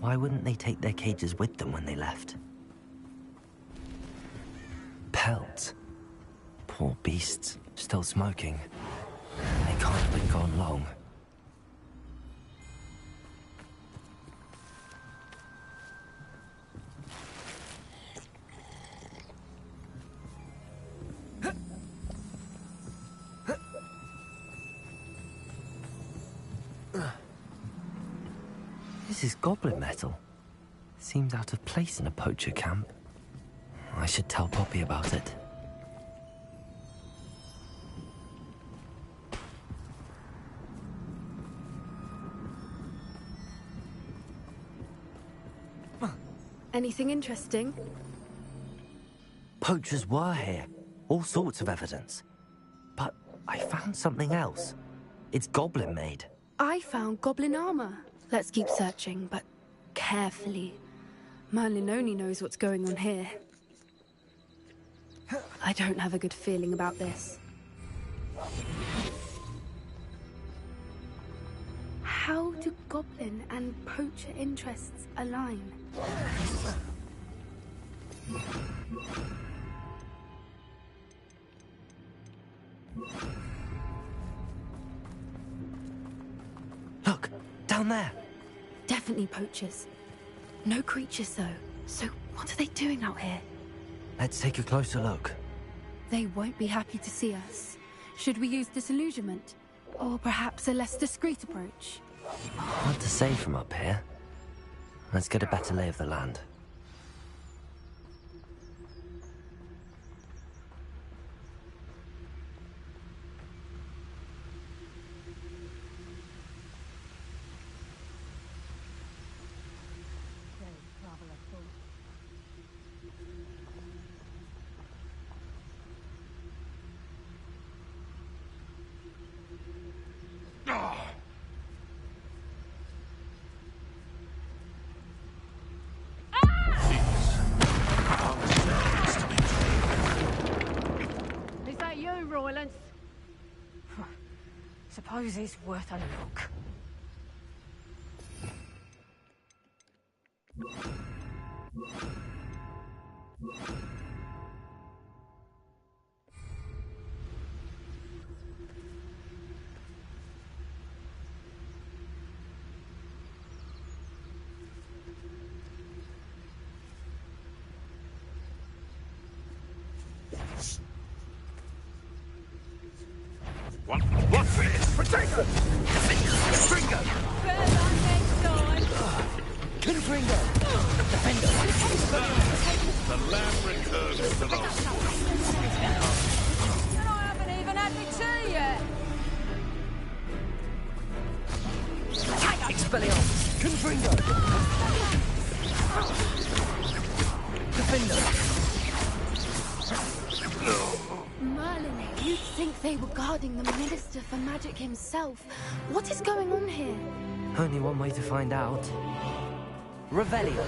Why wouldn't they take their cages with them when they left? Pelts. Poor beasts, still smoking. They can't have been gone long. This is goblin metal. Seems out of place in a poacher camp. I should tell Poppy about it. Anything interesting? Poachers were here. All sorts of evidence. But I found something else. It's goblin made. I found goblin armor. Let's keep searching, but carefully. Merlin only knows what's going on here. I don't have a good feeling about this. How do goblin and poacher interests align? Look, down there. Definitely poachers. No creatures, though. So what are they doing out here? Let's take a closer look. They won't be happy to see us. Should we use disillusionment? Or perhaps a less discreet approach? Hard to say from up here. Let's get a better lay of the land. Suppose it's worth a look. What's this? Potato! Confringo! Confringo! Defender! The lamb recurs to the And I haven't even had my tea yet. Expelliarmus! Confringo! Defender! Merlin, you'd think they were guarding the Minister for Magic himself. What is going on here? Only one way to find out. Revelio.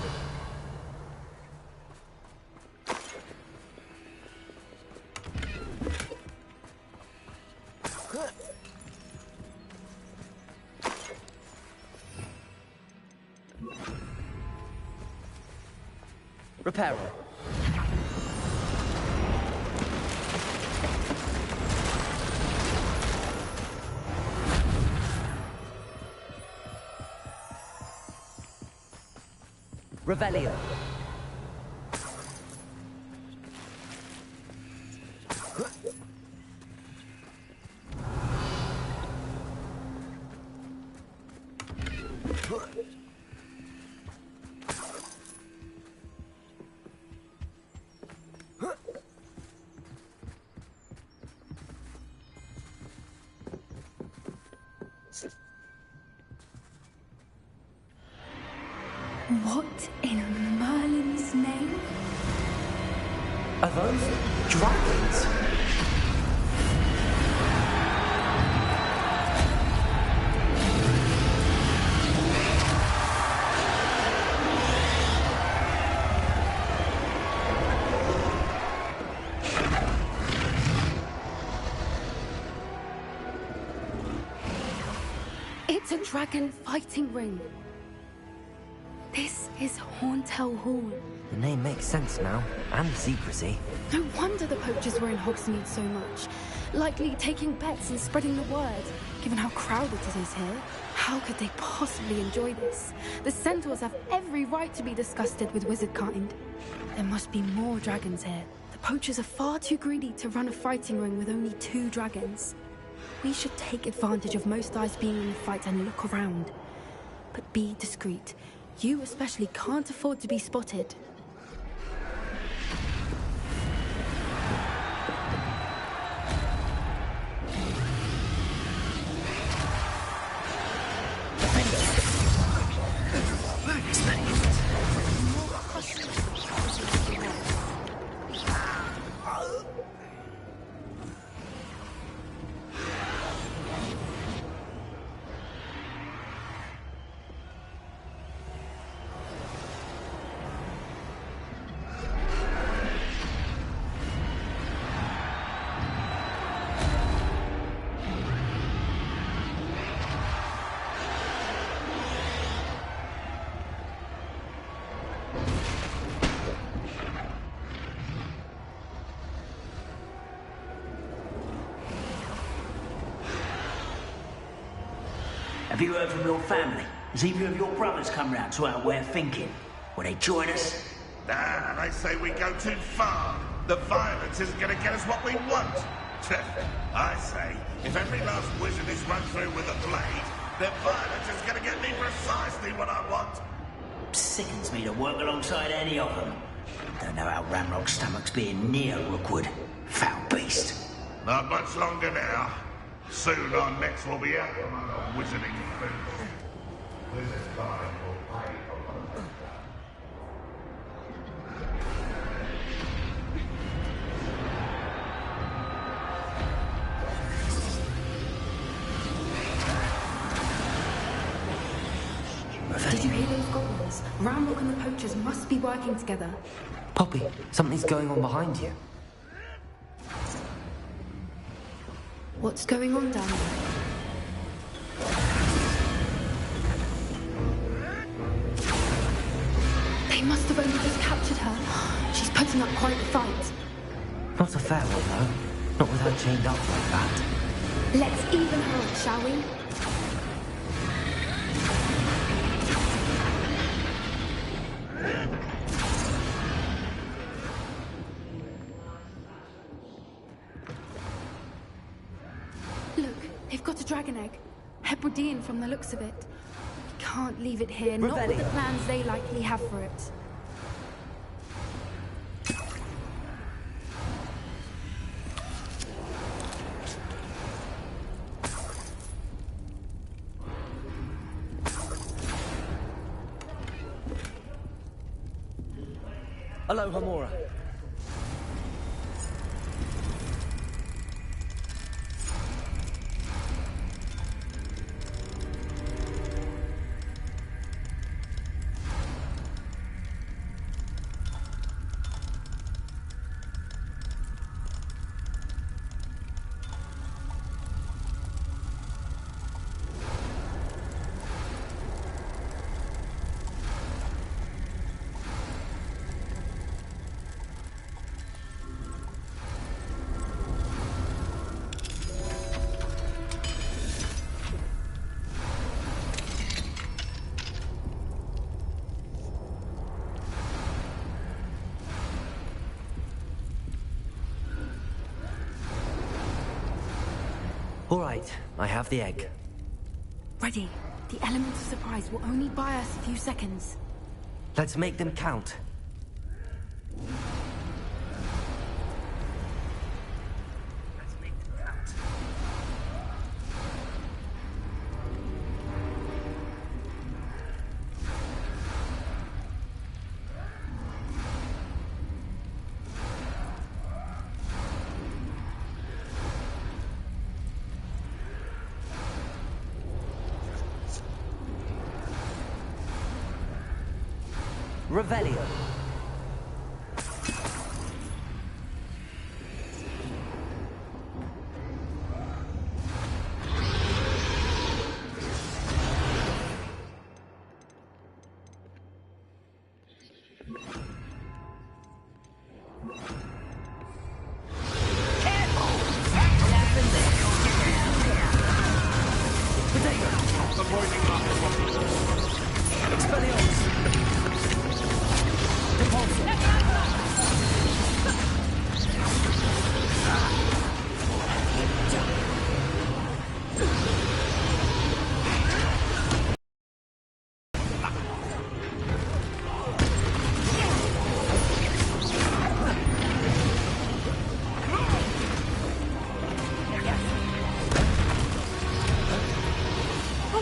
Reparo. Revelio. What in Merlin's name? Are those dragons? It's a dragon fighting ring. This is Horntail Hall. The name makes sense now, and the secrecy. No wonder the poachers were in Hogsmeade so much. Likely taking bets and spreading the word. Given how crowded it is here, how could they possibly enjoy this? The centaurs have every right to be disgusted with wizard kind. There must be more dragons here. The poachers are far too greedy to run a fighting ring with only 2 dragons. We should take advantage of most eyes being in the fight and look around. But be discreet. You especially can't afford to be spotted. Have you heard from your family? Has either of your brothers come round to our way of thinking? Will they join us? Nah, they say we go too far. The violence isn't going to get us what we want. I say, if every last wizard is run through with a blade, then violence is going to get me precisely what I want. Sickens me to work alongside any of them. Don't know how Ramrock's stomach's being near Rookwood. Foul beast. Not much longer now. Soon our necks will be out among the wizarding fools. Wizard kind will pay for them. Did you hear those goblins? Ramrock and the poachers must be working together. Poppy, something's going on behind you. What's going on down there? They must have only just captured her. She's putting up quite a fight. Not a fair one, though. Not with her chained up like that. Let's even her up, shall we? Look, they've got a dragon egg. Hebridean from the looks of it. We can't leave it here, not with the plans they likely have for it. Hello, Hamora. All right, I have the egg. Ready. The element of surprise will only buy us a few seconds. Let's make them count. Revelio.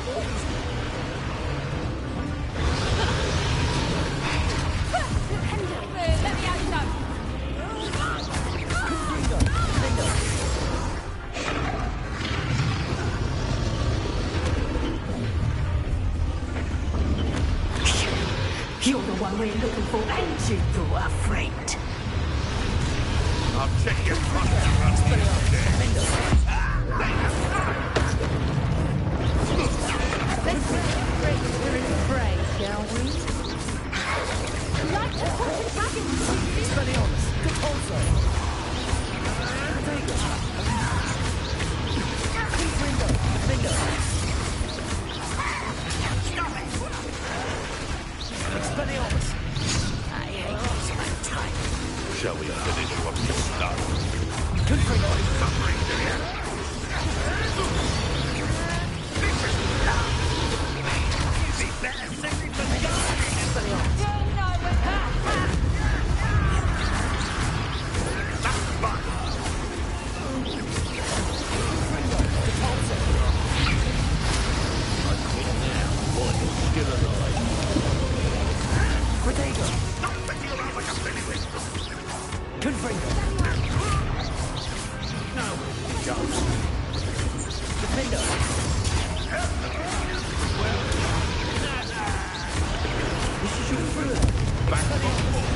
Let me out, You're the one we're looking for, ain't you, daughter friend? I'll check your posture on Let's break spirit and pray, shall we? Like the haunted dragon! Expelliarmus! Repulso! Protego! Confringo! Defender! Expelliarmus! Shall we finish what we started? Confringo! Suffering, do you? Protego! Confringo! No! Jumps! Defender! This is your thrill! Back on board.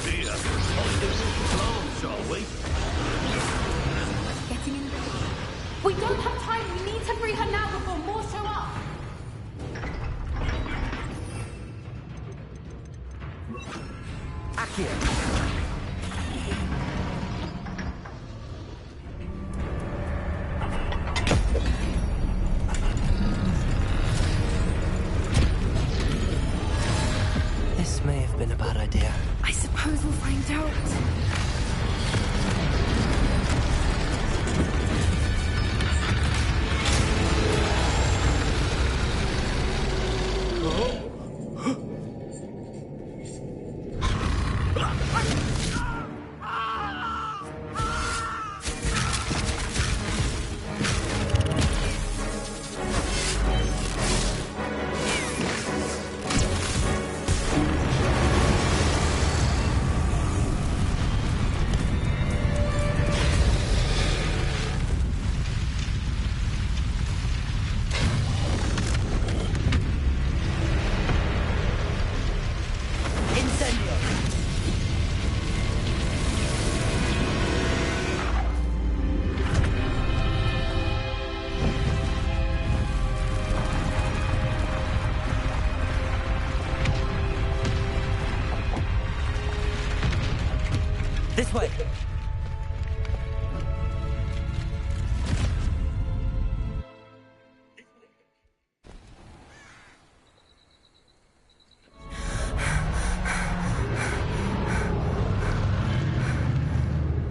Dear, shall we? Getting in. We don't have time. We need to free her now before more show up. Accio! This may have been a bad idea. I suppose we'll find out. This way!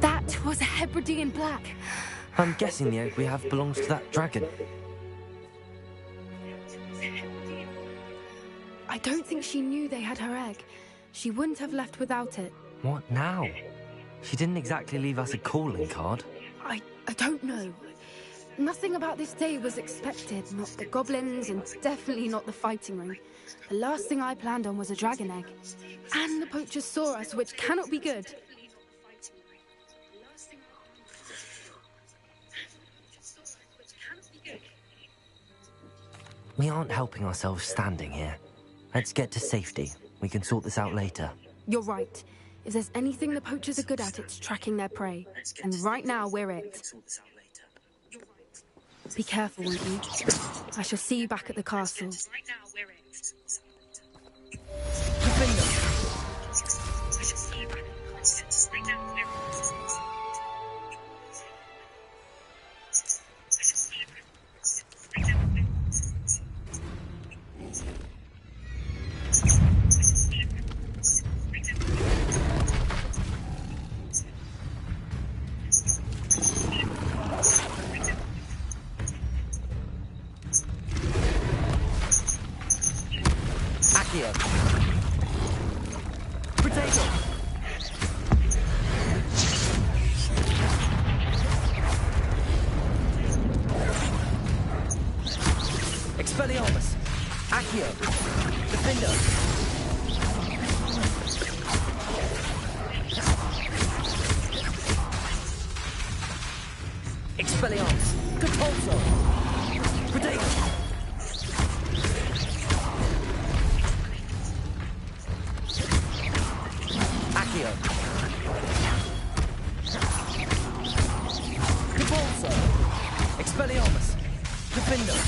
That was a Hebridean black. I'm guessing the egg we have belongs to that dragon. I don't think she knew they had her egg. She wouldn't have left without it. What now? She didn't exactly leave us a calling card. I don't know. Nothing about this day was expected. Not the goblins, and definitely not the fighting ring. The last thing I planned on was a dragon egg. And the poachers saw us, which cannot be good. We aren't helping ourselves standing here. Let's get to safety. We can sort this out later. You're right. If there's anything the poachers are good at, it's tracking their prey. And right now, we're it. Be careful, won't you? I shall see you back at the castle. Accio. Potato. Expelliarmus. Accio. Defender. Expelliarmus. Compulso. Potato. Accio. Compulso. Expelliarmus. Defender.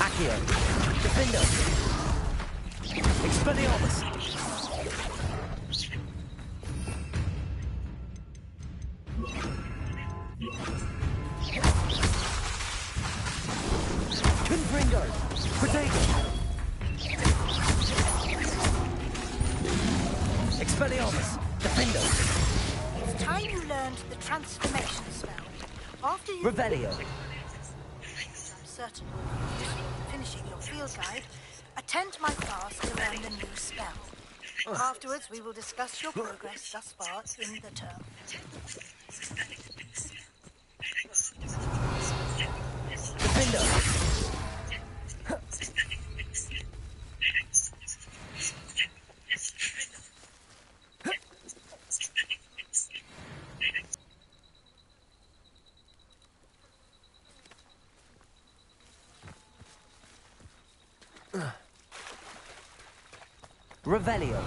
Accio. Defender. Expelliarmus. Confringo. Potato. Expelliarmus. Defender. It's time you learned the transformation spell. After you... Revelio. I'm certain you're finishing your field guide. Attend my class to learn the new spell. Afterwards, we will discuss your progress thus far in the term. Defender. Revelio.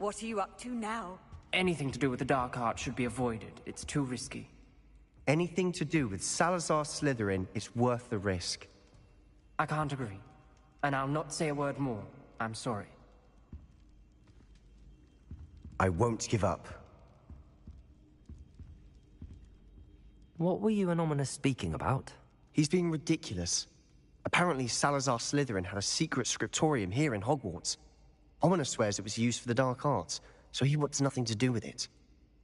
What are you up to now? Anything to do with the dark art should be avoided. It's too risky. Anything to do with Salazar Slytherin is worth the risk. I can't agree. And I'll not say a word more. I'm sorry. I won't give up. What were you and Ominous speaking about? He's being ridiculous. Apparently Salazar Slytherin had a secret scriptorium here in Hogwarts. Ominous swears it was used for the dark arts, so he wants nothing to do with it.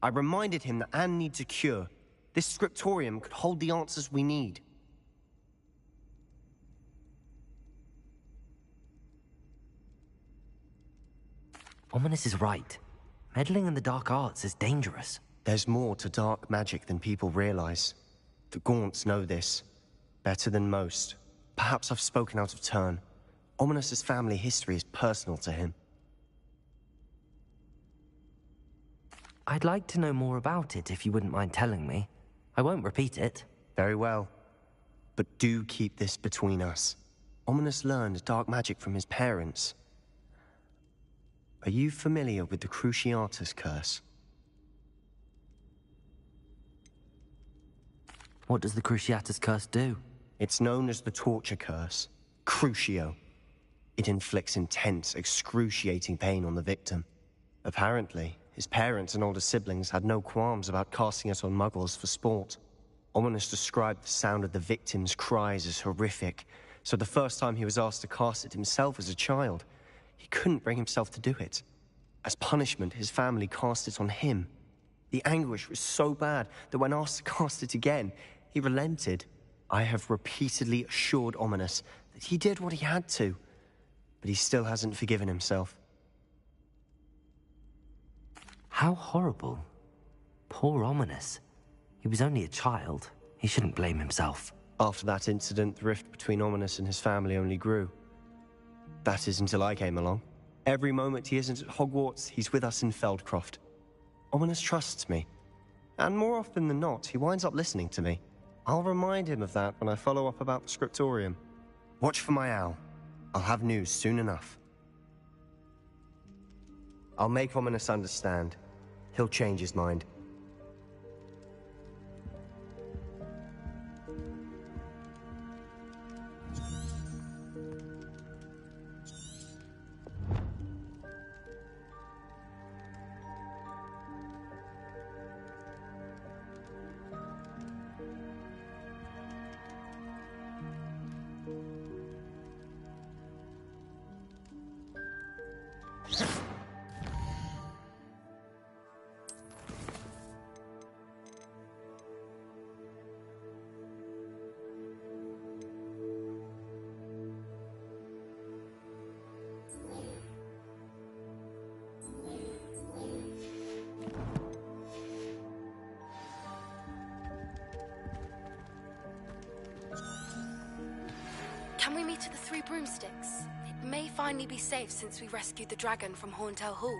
I reminded him that Anne needs a cure. This scriptorium could hold the answers we need. Ominous is right. Meddling in the dark arts is dangerous. There's more to dark magic than people realize. The Gaunts know this. Better than most. Perhaps I've spoken out of turn. Ominous's family history is personal to him. I'd like to know more about it if you wouldn't mind telling me. I won't repeat it. Very well. But do keep this between us. Ominous learned dark magic from his parents. Are you familiar with the Cruciatus Curse? What does the Cruciatus Curse do? It's known as the Torture Curse. Crucio. It inflicts intense, excruciating pain on the victim. Apparently, his parents and older siblings had no qualms about casting it on muggles for sport. Ominous described the sound of the victim's cries as horrific, so the first time he was asked to cast it himself as a child, he couldn't bring himself to do it. As punishment, his family cast it on him. The anguish was so bad that when asked to cast it again, he relented. I have repeatedly assured Ominous that he did what he had to, but he still hasn't forgiven himself. How horrible. Poor Ominous. He was only a child. He shouldn't blame himself. After that incident, the rift between Ominous and his family only grew. That is until I came along. Every moment he isn't at Hogwarts, he's with us in Feldcroft. Ominous trusts me. And more often than not, he winds up listening to me. I'll remind him of that when I follow up about the scriptorium. Watch for my owl. I'll have news soon enough. I'll make Ominous understand. He'll change his mind. Can we meet at the Three Broomsticks? It may finally be safe since we rescued the dragon from Horntail Hall.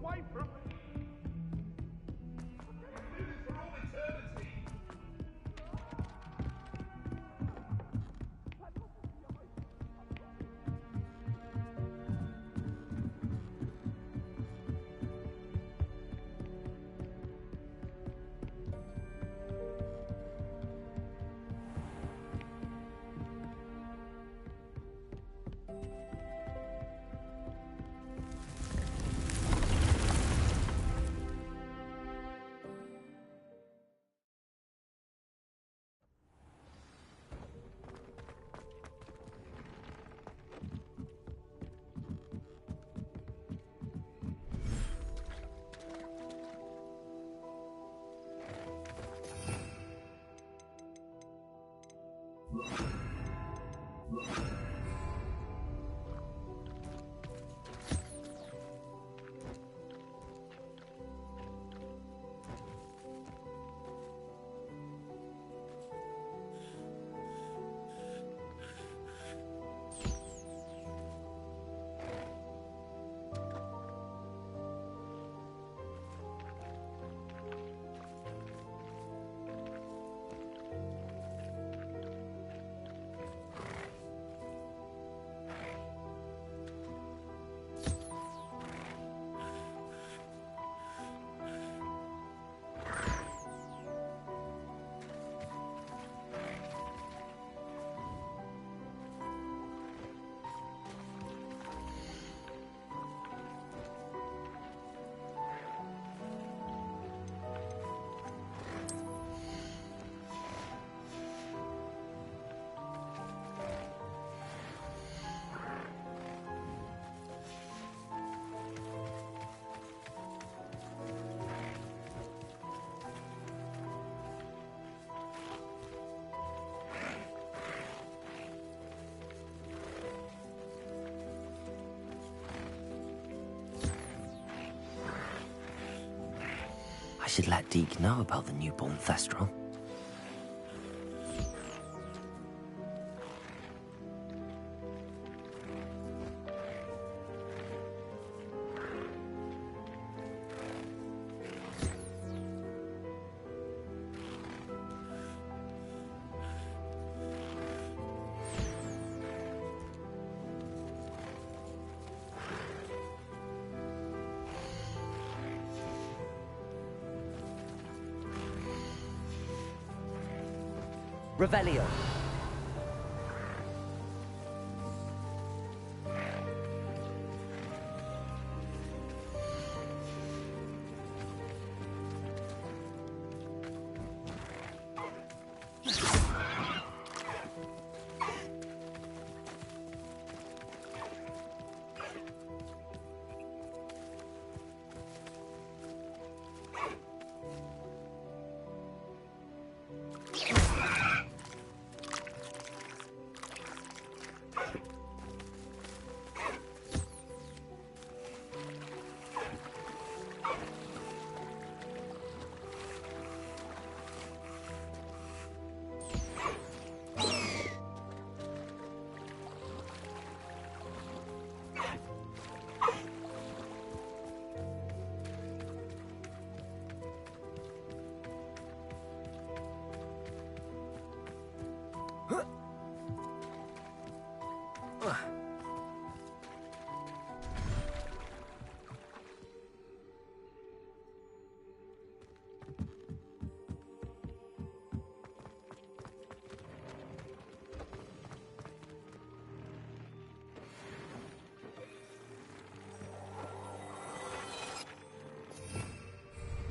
away from me. Do this for all eternity. I should let Deke know about the newborn Thestral. Revelio.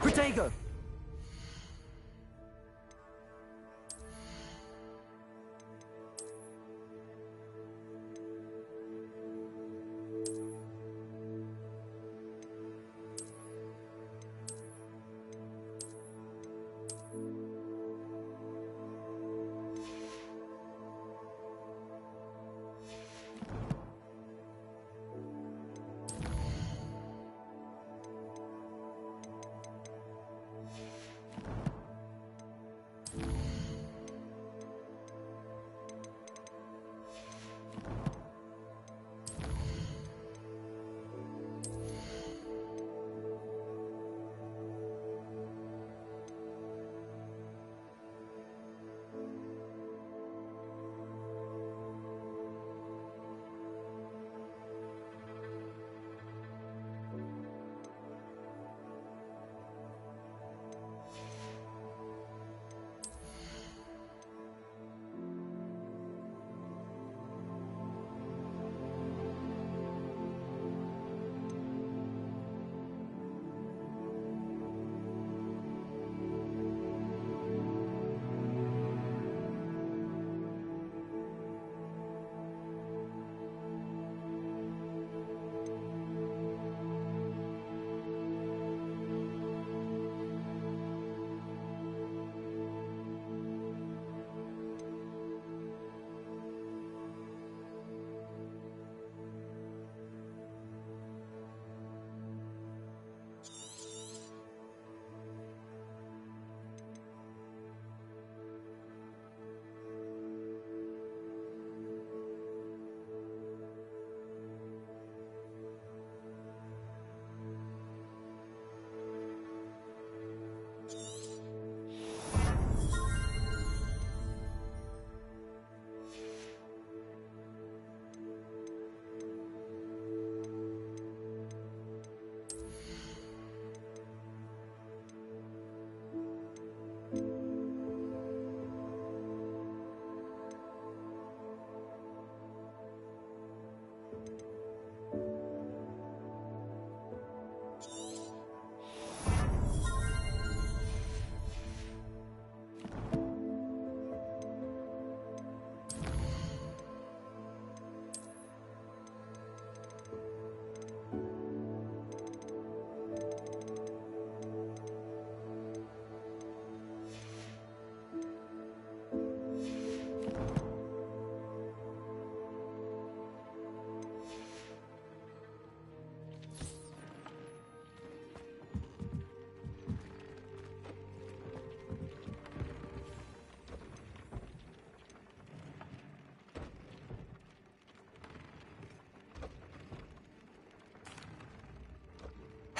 Protego!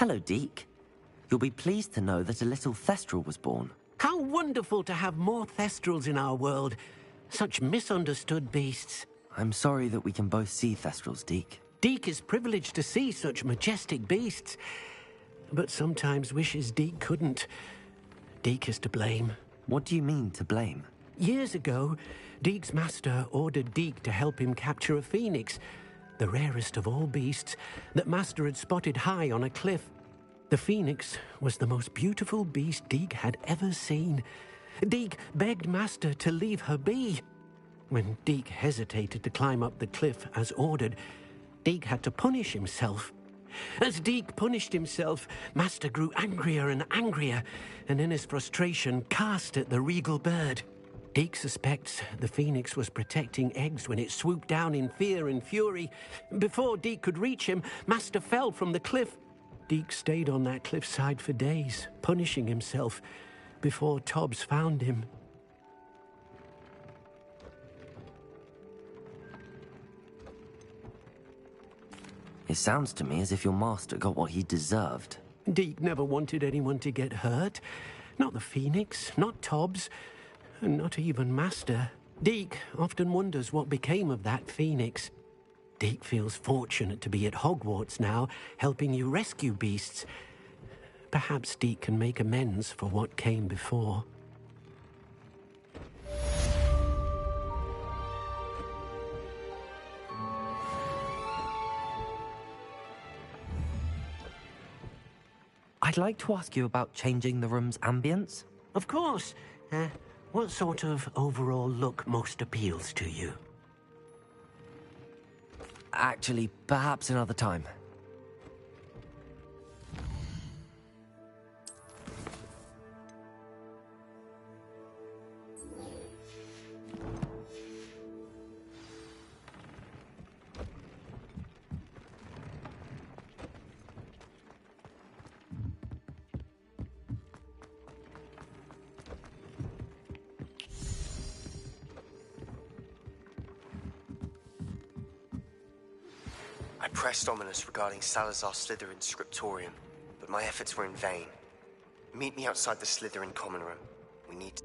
Hello, Deke. You'll be pleased to know that a little Thestral was born. How wonderful to have more Thestrals in our world. Such misunderstood beasts. I'm sorry that we can both see Thestrals, Deke. Deke is privileged to see such majestic beasts, but sometimes wishes Deke couldn't. Deke is to blame. What do you mean, to blame? Years ago, Deke's master ordered Deke to help him capture a phoenix, the rarest of all beasts, that master had spotted high on a cliff. The phoenix was the most beautiful beast Deke had ever seen. Deke begged master to leave her be. When Deke hesitated to climb up the cliff as ordered, Deke had to punish himself. As Deke punished himself, master grew angrier and angrier, and in his frustration cast at the regal bird. Deke suspects the phoenix was protecting eggs when it swooped down in fear and fury. Before Deke could reach him, master fell from the cliff. Deke stayed on that cliffside for days, punishing himself, before Tobbs found him. It sounds to me as if your master got what he deserved. Deke never wanted anyone to get hurt. Not the phoenix, not Tobbs, and not even master. Deke often wonders what became of that phoenix. Deke feels fortunate to be at Hogwarts now, helping you rescue beasts. Perhaps Deke can make amends for what came before. I'd like to ask you about changing the room's ambience. Of course. What sort of overall look most appeals to you? Actually, perhaps another time. I pressed Ominous regarding Salazar Slytherin's scriptorium, but my efforts were in vain. Meet me outside the Slytherin common room. We need to...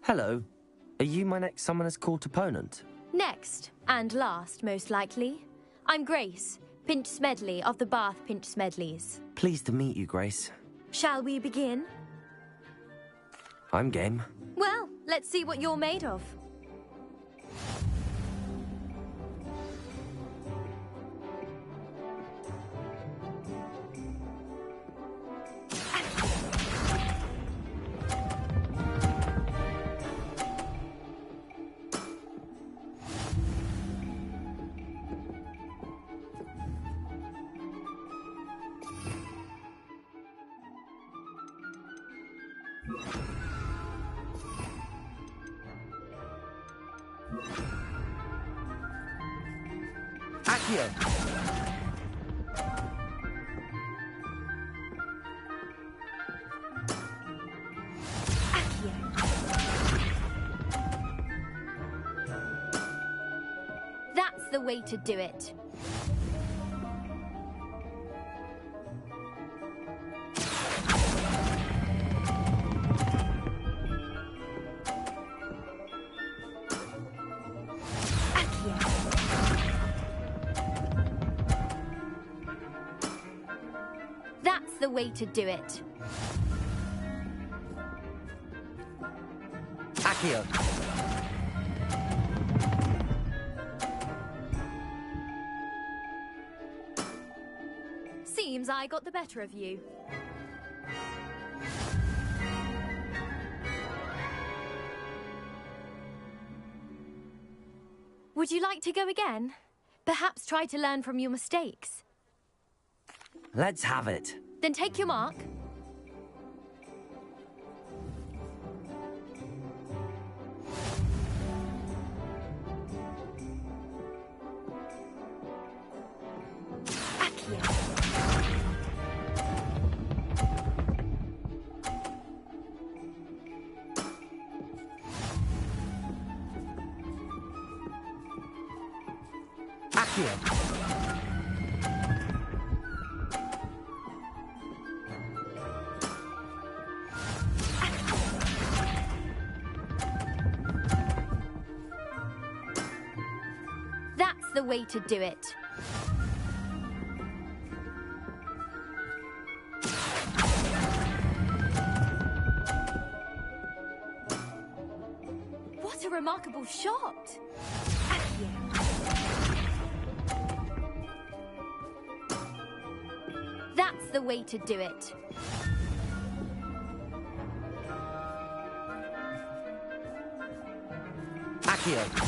Hello. Are you my next Summoner's Court opponent? Next, and last, most likely. I'm Grace, Pinch Smedley of the Bath Pinch Smedleys. Pleased to meet you, Grace. Shall we begin? I'm game. Well, let's see what you're made of. Accio. That's the way to do it. That's the way to do it. Accio. Seems I got the better of you. Would you like to go again? Perhaps try to learn from your mistakes. Let's have it. Then take your mark. Accio. That's the way to do it. What a remarkable shot! That's the way to do it. Accio.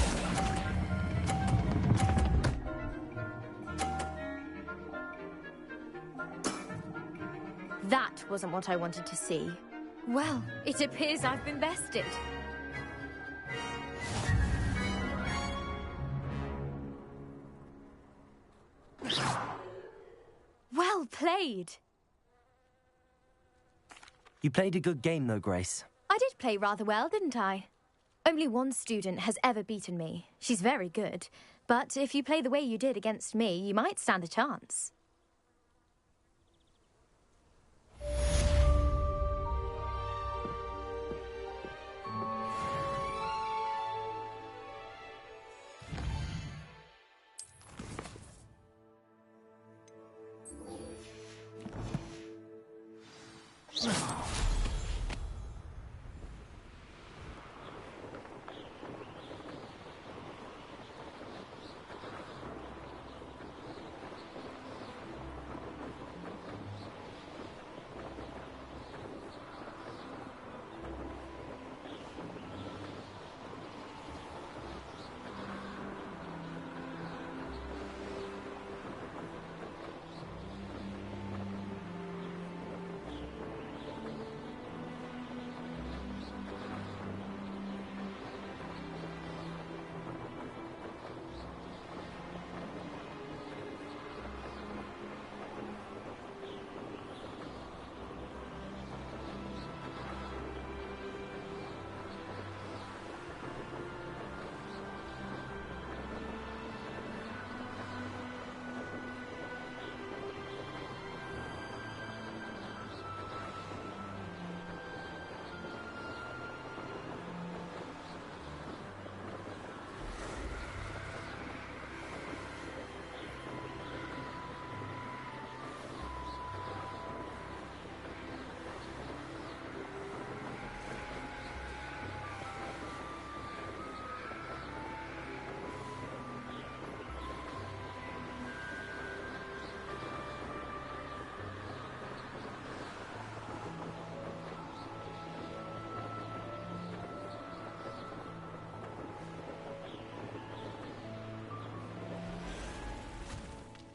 That wasn't what I wanted to see. Well, it appears I've been bested. Well played. You played a good game, though, Grace. I did play rather well, didn't I? Only one student has ever beaten me. She's very good. But if you play the way you did against me, you might stand a chance.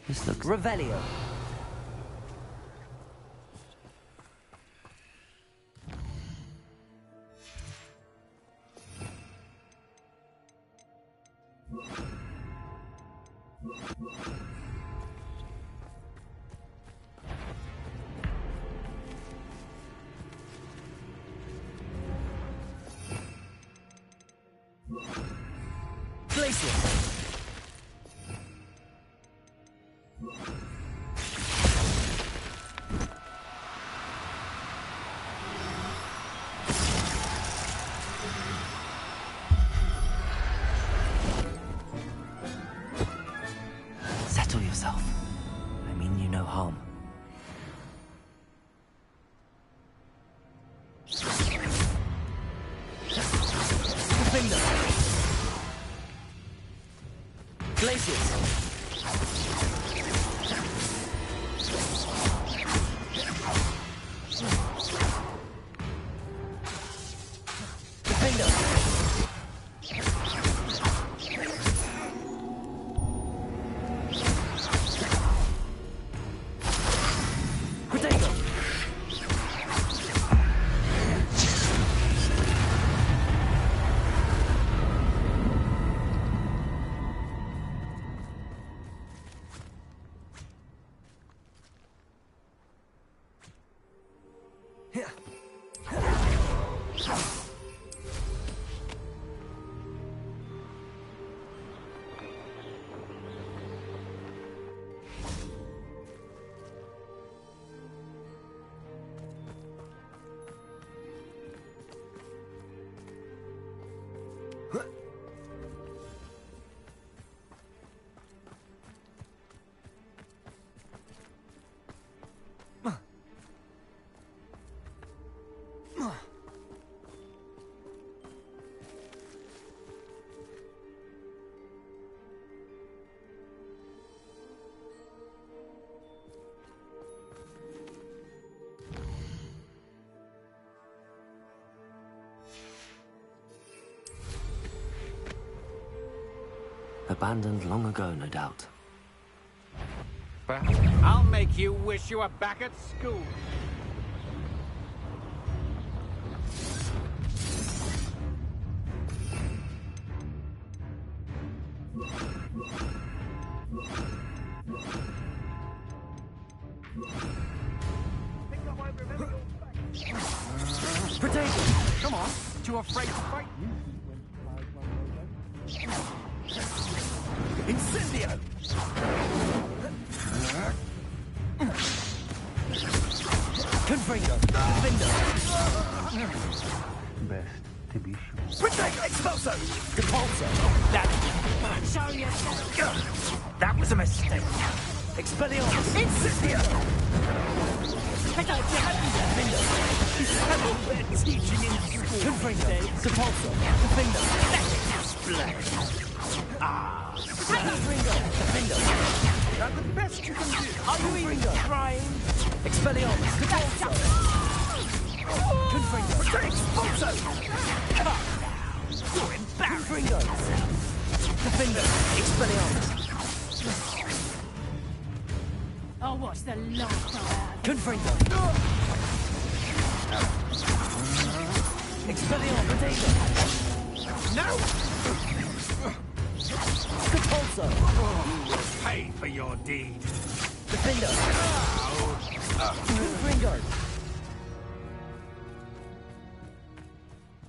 This looks... Revelio. Useless. Settle yourself. I mean you no harm. Glaciers. Defender. Potato. Abandoned long ago, no doubt. I'll make you wish you were back at school. Potato! Come on, too afraid to fight? Incendio! Confringo! Defender! Best to be sure. Potato! Expulso! Repulso! Show yourself. That was a mistake! Expelliarmus! Incendio! Defender! We're teaching in school! Confringo! Repulso! Defender! Splash! Confringo! Defender! That's the best you can do. Are you even trying? Expelliarmus! Repulso! Confringo! Expulso! Come now! You're embarrassed! Confringo! Defender! Expelliarmus! I'll watch the last I have. Confringo! Expelliarmus! Potato! No! Repulso! You will pay for your deed. Defender! Confringo!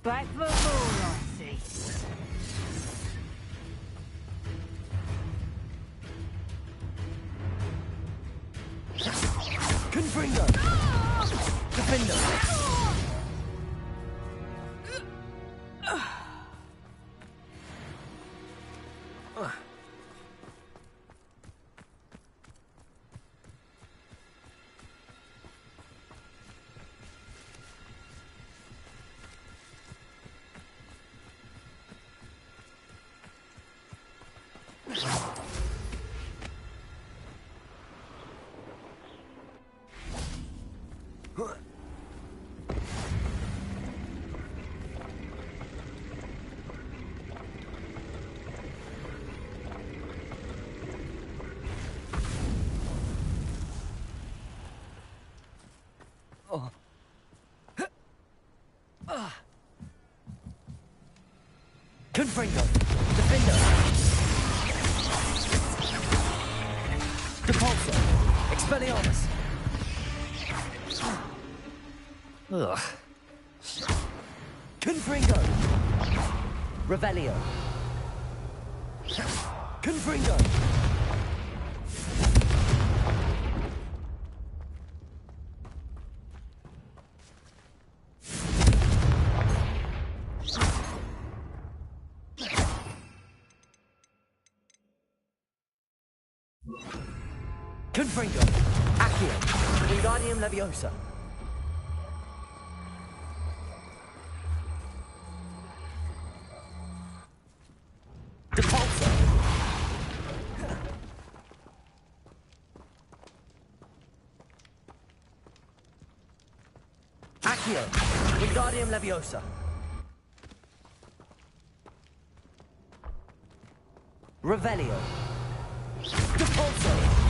Back for more, I see. Confringo! Defender! Confringo! Defender! Repulso! Expelliarmus! Ugh. Confringo! Revelio! Confringo! Confringo! Accio! Wingardium Leviosa! Depulso! Accio! Wingardium Leviosa! Revelio! Depulso!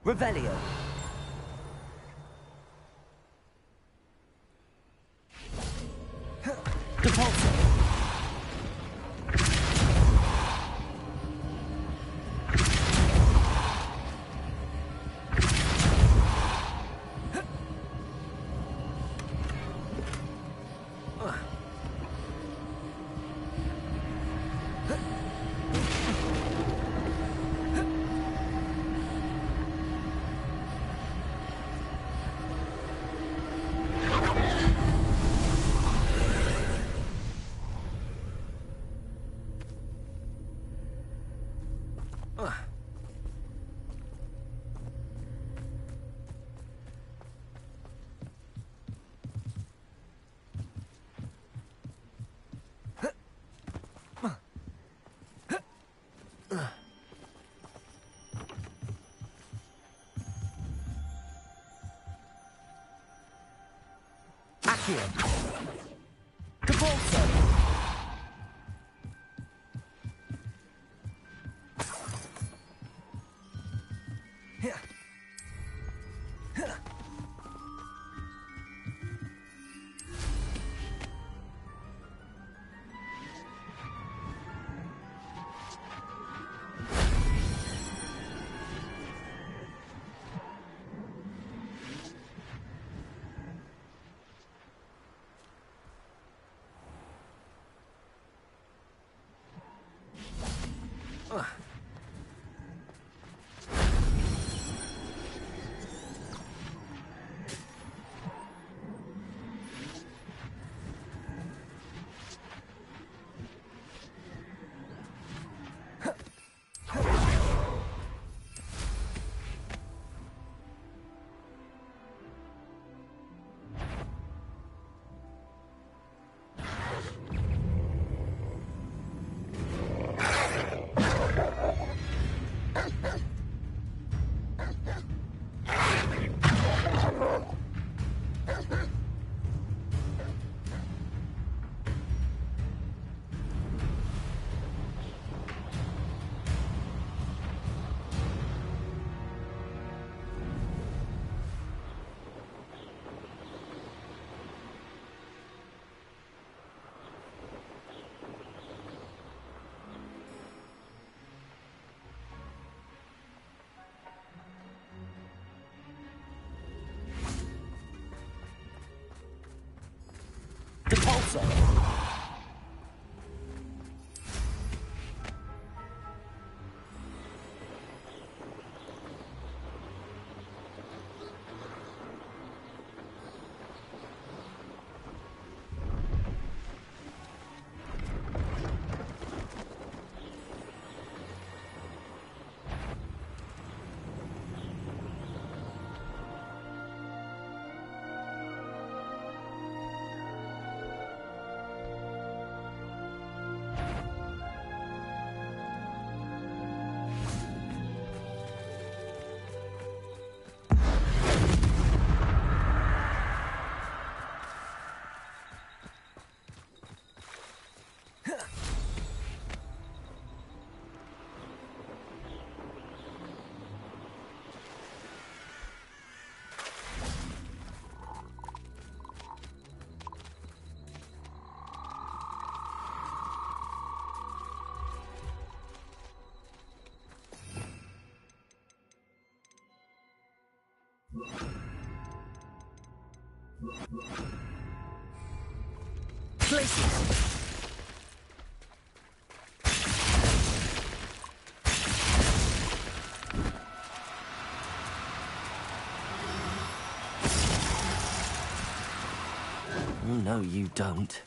Revelio. Depulso. Accio. Depulso. Depulso. Places! No, you don't.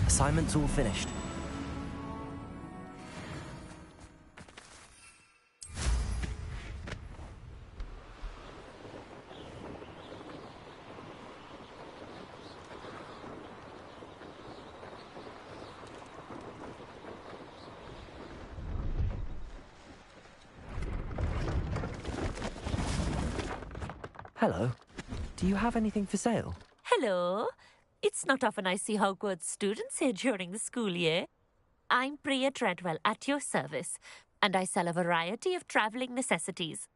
Assignment's all finished. Hello. Do you have anything for sale? Hello. It's not often I see Hogwarts students here during the school year. I'm Priya Treadwell, at your service, and I sell a variety of travelling necessities.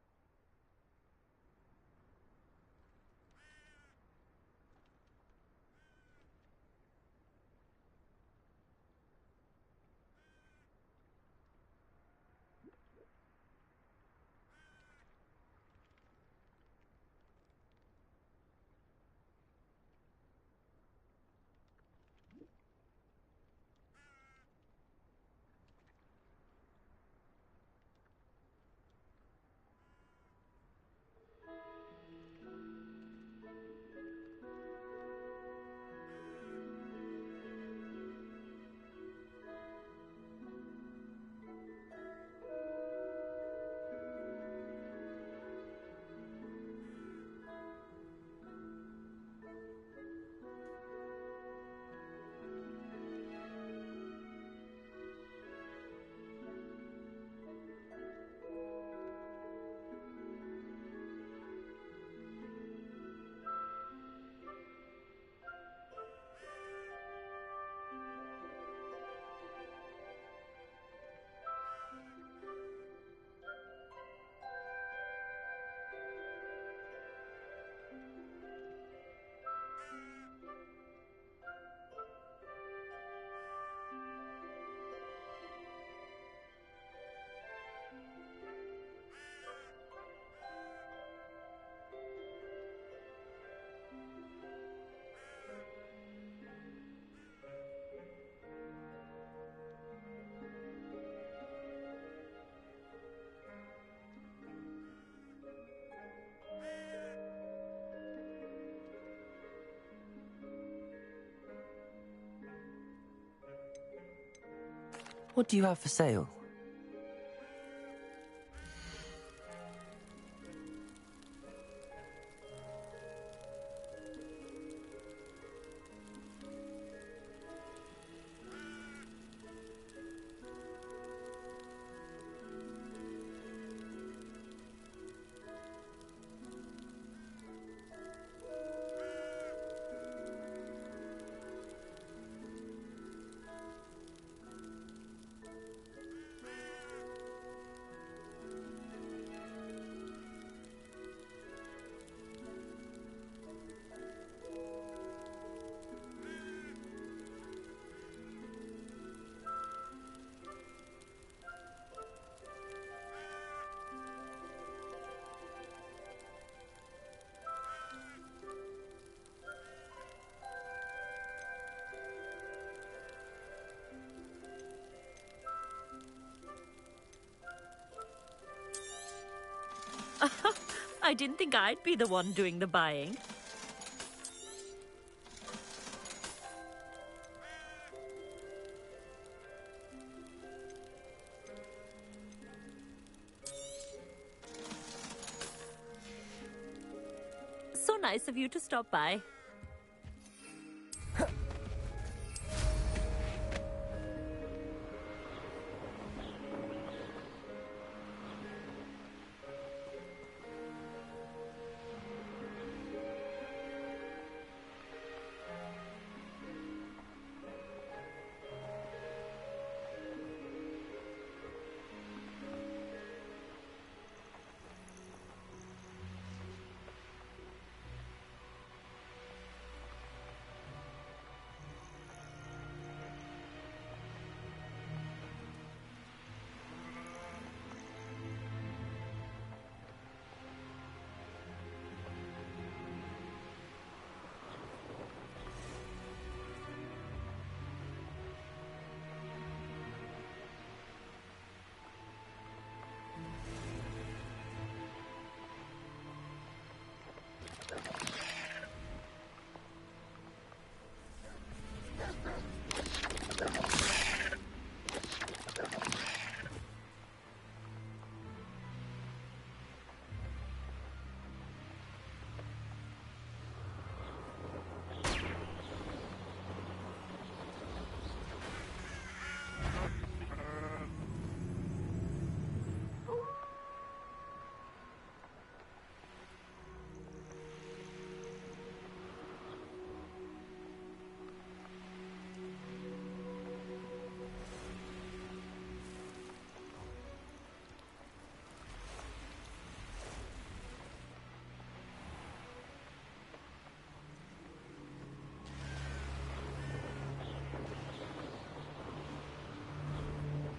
What do you have for sale? I didn't think I'd be the one doing the buying. So nice of you to stop by.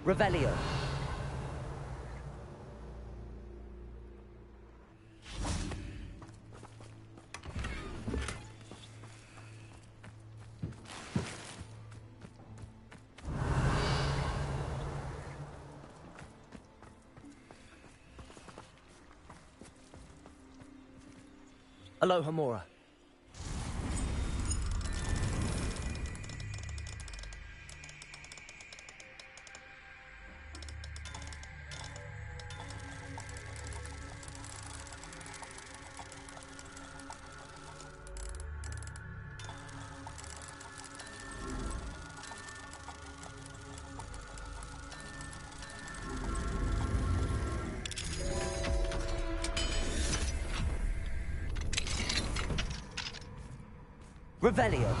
Revelio. Aloha Mora. Revelio.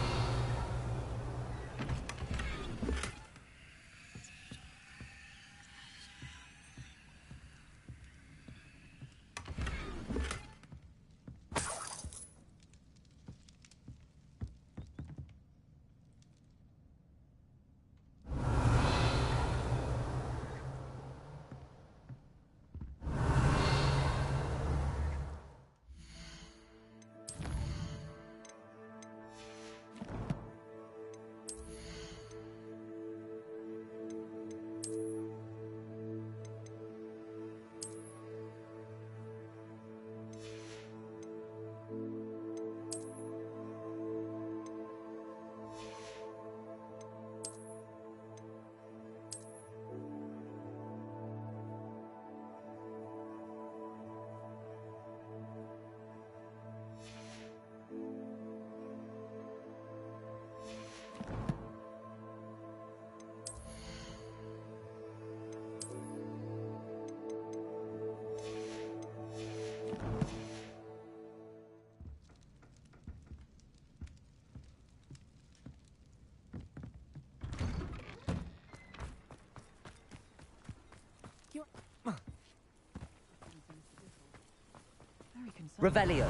Revelio.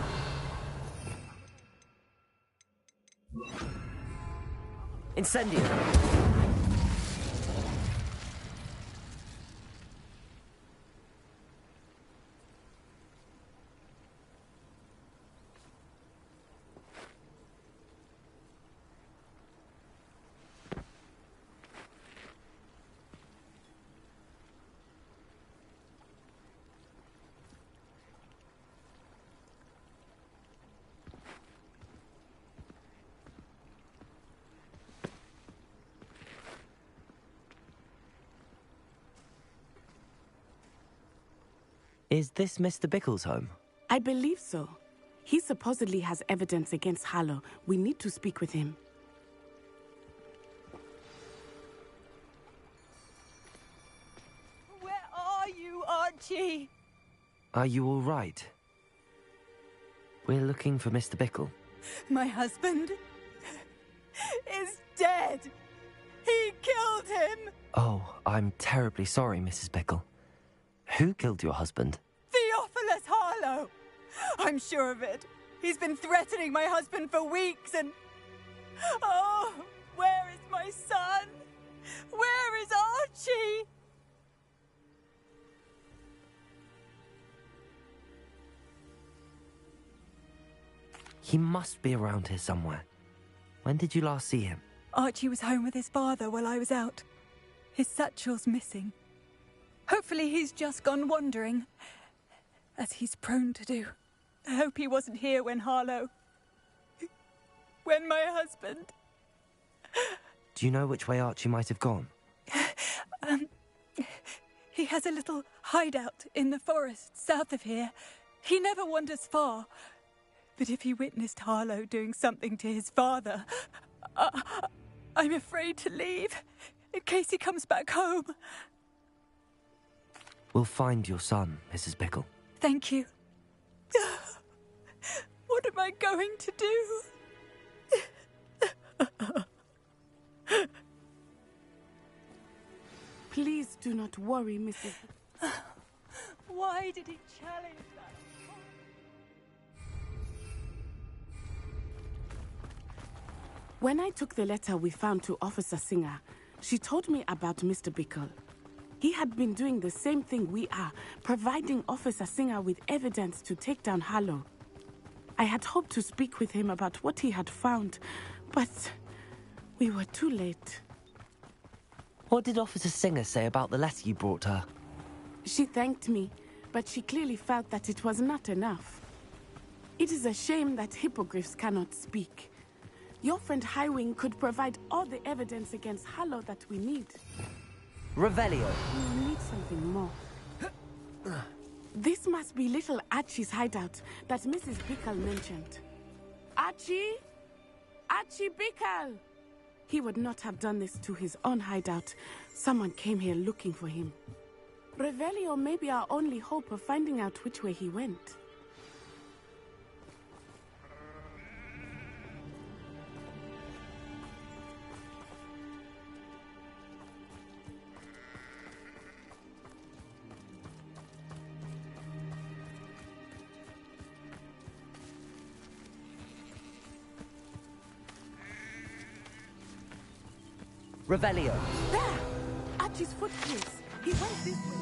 Incendio. Is this Mr. Bickle's home? I believe so. He supposedly has evidence against Harlow. We need to speak with him. Where are you, Archie? Are you all right? We're looking for Mr. Bickle. My husband is dead. He killed him. Oh, I'm terribly sorry, Mrs. Bickle. Who killed your husband? Theophilus Harlow. I'm sure of it. He's been threatening my husband for weeks and... Oh, where is my son? Where is Archie? He must be around here somewhere. When did you last see him? Archie was home with his father while I was out. His satchel's missing. Hopefully he's just gone wandering, as he's prone to do. I hope he wasn't here when Harlow... when my husband... Do you know which way Archie might have gone? He has a little hideout in the forest south of here. He never wanders far. But if he witnessed Harlow doing something to his father, I'm afraid to leave, in case he comes back home. We'll find your son, Mrs. Bickle. Thank you. What am I going to do? Please do not worry, Mrs. Why did he challenge that? When I took the letter we found to Officer Singer, she told me about Mr. Bickle. He had been doing the same thing we are, providing Officer Singer with evidence to take down Harlow. I had hoped to speak with him about what he had found, but we were too late. What did Officer Singer say about the letter you brought her? She thanked me, but she clearly felt that it was not enough. It is a shame that hippogriffs cannot speak. Your friend Highwing could provide all the evidence against Harlow that we need. Revelio. We need something more. This must be little Archie's hideout that Mrs. Bickle mentioned. Archie? Archie Bickle! He would not have done this to his own hideout. Someone came here looking for him. Revelio may be our only hope of finding out which way he went. Revelio. There! Archie's footprints. He went this way.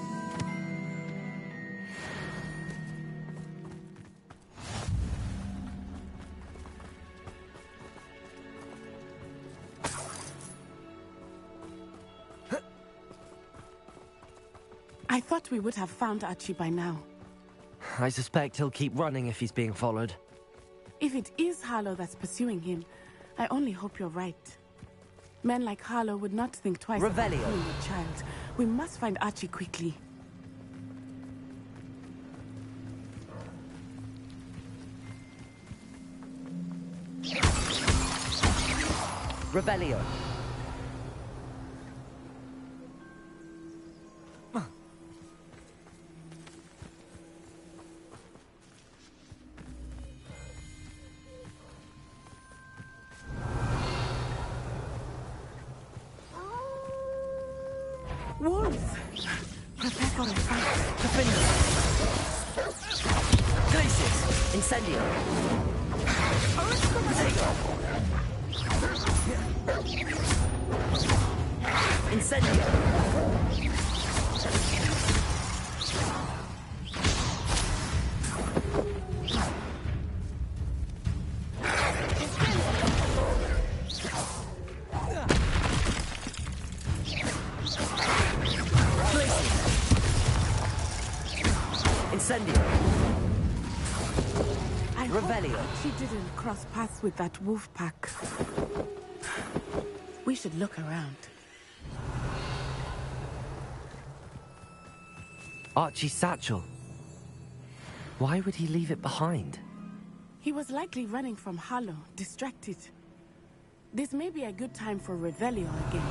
I thought we would have found Archie by now. I suspect he'll keep running if he's being followed. If it is Harlow that's pursuing him, I only hope you're right. Men like Harlow would not think twice about killing a child. We must find Archie quickly. Revelio. Wolves! Prepare for a fight. Defender. Glacius. Incendio. Incendio. She didn't cross paths with that wolf pack. We should look around. Archie's satchel. Why would he leave it behind? He was likely running from Harlow, distracted. This may be a good time for Revelio again.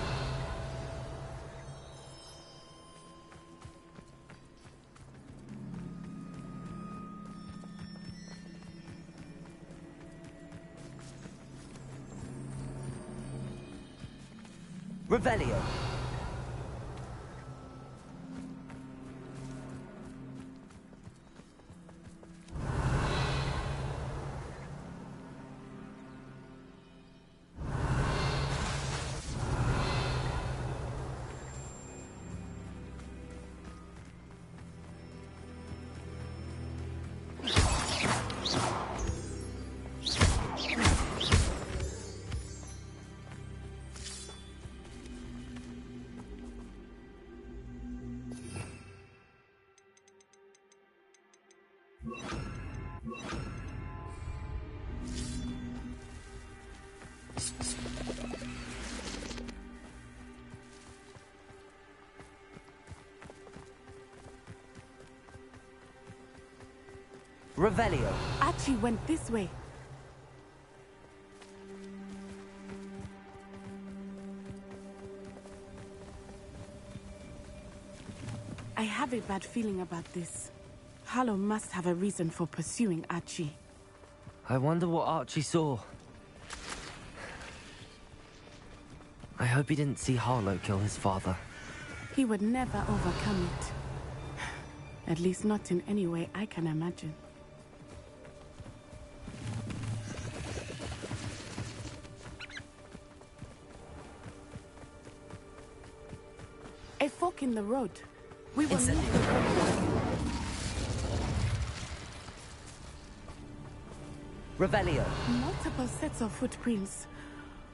Revelio. Revelio. Archie went this way. I have a bad feeling about this. Harlow must have a reason for pursuing Archie. I wonder what Archie saw. I hope he didn't see Harlow kill his father. He would never overcome it. At least not in any way I can imagine. in the road. We will Incendio. leave the road. Revelio. Multiple sets of footprints.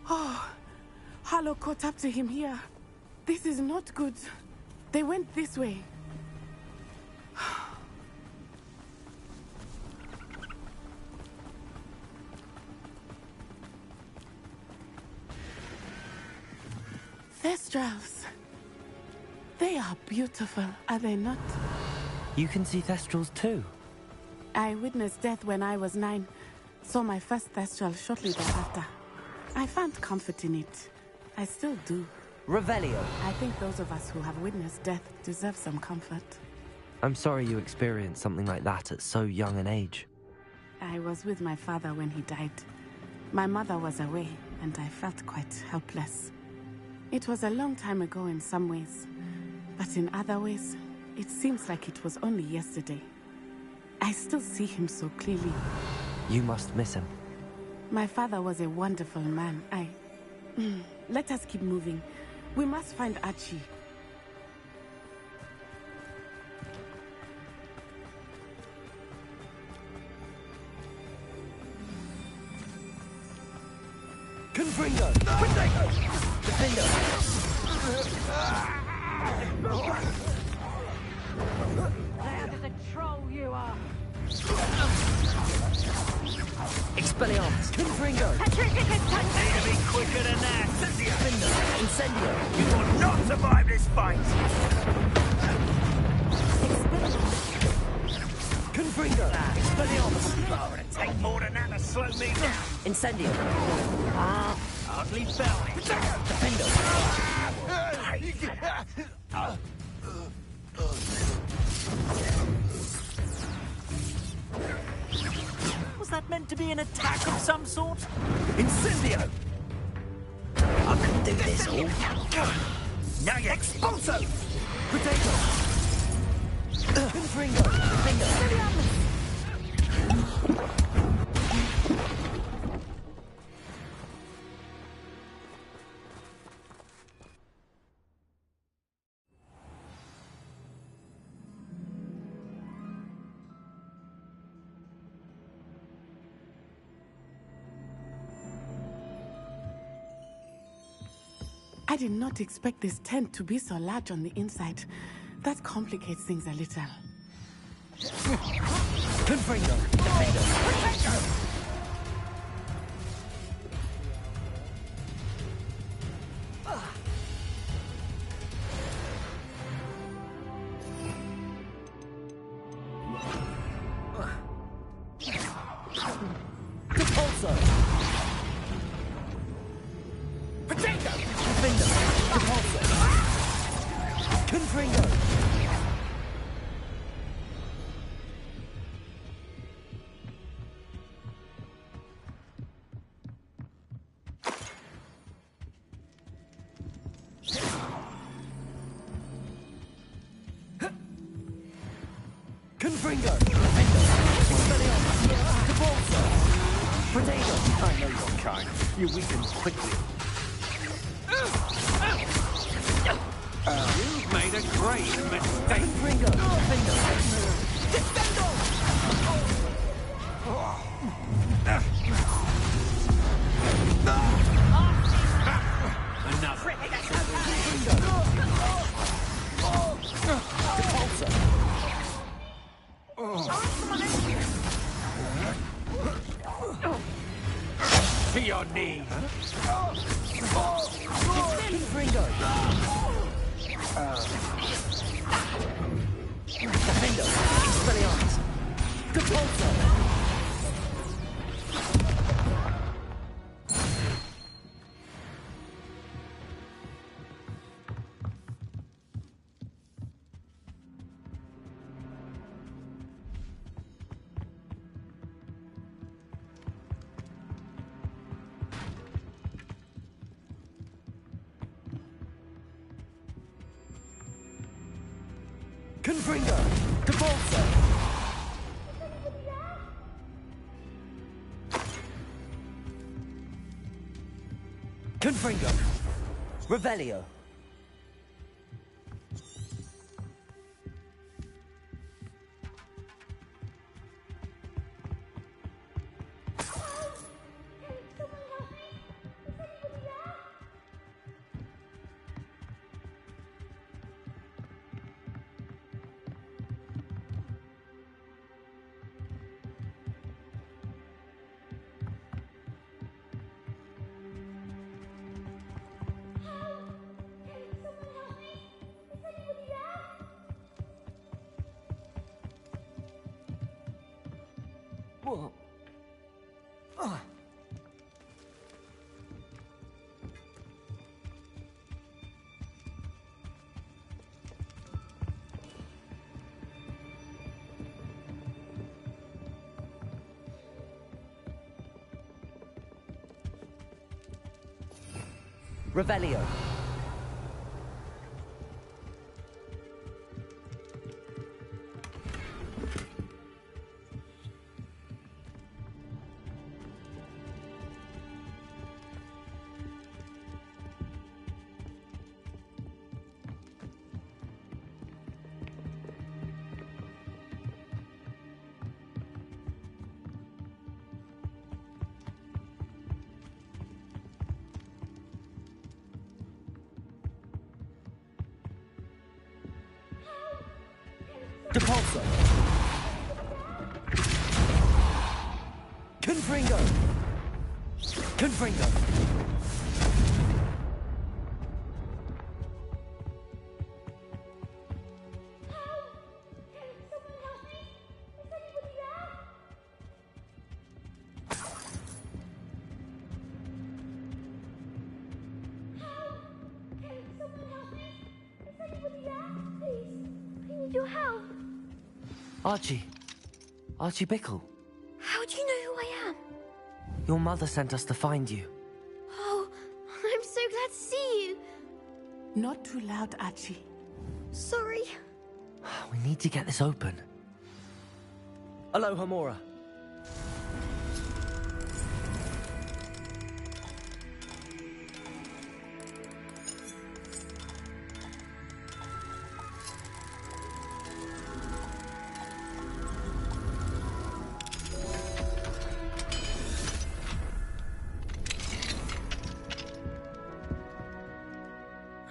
Oh, Harlow caught up to him here. This is not good. They went this way. Thestrals. They are beautiful, are they not? You can see Thestrals too. I witnessed death when I was 9. Saw my first Thestral shortly thereafter. I found comfort in it. I still do. Revelio. I think those of us who have witnessed death deserve some comfort. I'm sorry you experienced something like that at so young an age. I was with my father when he died. My mother was away, and I felt quite helpless. It was a long time ago in some ways, but in other ways, it seems like it was only yesterday. I still see him so clearly. You must miss him. My father was a wonderful man. Let us keep moving. We must find Archie. Confringo! Protego! Defendo! Loud as a troll you are. Expelliarmus! Confringo! Need to be quicker than that. Defendo! Incendio! You will not survive this fight. Confringo! Expelliarmus! Oh, it'll take more than that to slow me down. Incendio! Hardly felt it. Defendo! Was that meant to be an attack of some sort? Incendio! I can do this all. Now you Expulso! Potato! Confringo! Defendo! I did not expect this tent to be so large on the inside. That complicates things a little. Confringo! Defendo! Repulso! Potato! Defendo! Repulso! Confringo! Confringo! Defendo! Expelliarmus! Repulso! Potato! I know your kind. You weaken quickly. You've made a great mistake. Confringo! Defendo! Defendo! Enough. Repulso! To your knees. Confringo! Defendo! Expelliarmus! Repulso! Confringo! Repulso! Confringo! Revelio! Revelio. Depulso. Confringo. Confringo. Your help. Archie. Archie Bickle. How do you know who I am? Your mother sent us to find you. Oh, I'm so glad to see you. Not too loud, Archie. Sorry. We need to get this open. Aloha, Mora.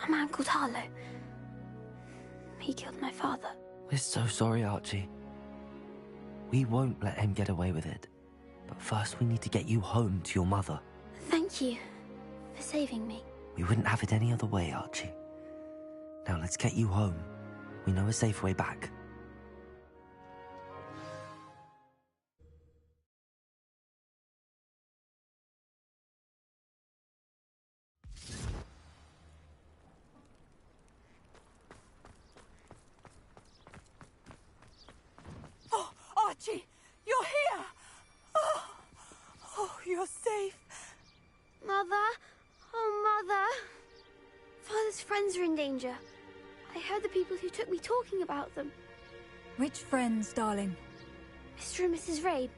A man called Harlow. He killed my father. We're so sorry, Archie. We won't let him get away with it. But first we need to get you home to your mother. Thank you for saving me. We wouldn't have it any other way, Archie. Now let's get you home. We know a safe way back. Oh, Archie, you're here! Oh, you're safe. Mother? Oh, Mother. Father's friends are in danger. I heard the people who took me talking about them. Which friends, darling? Mr. and Mrs. Rabe,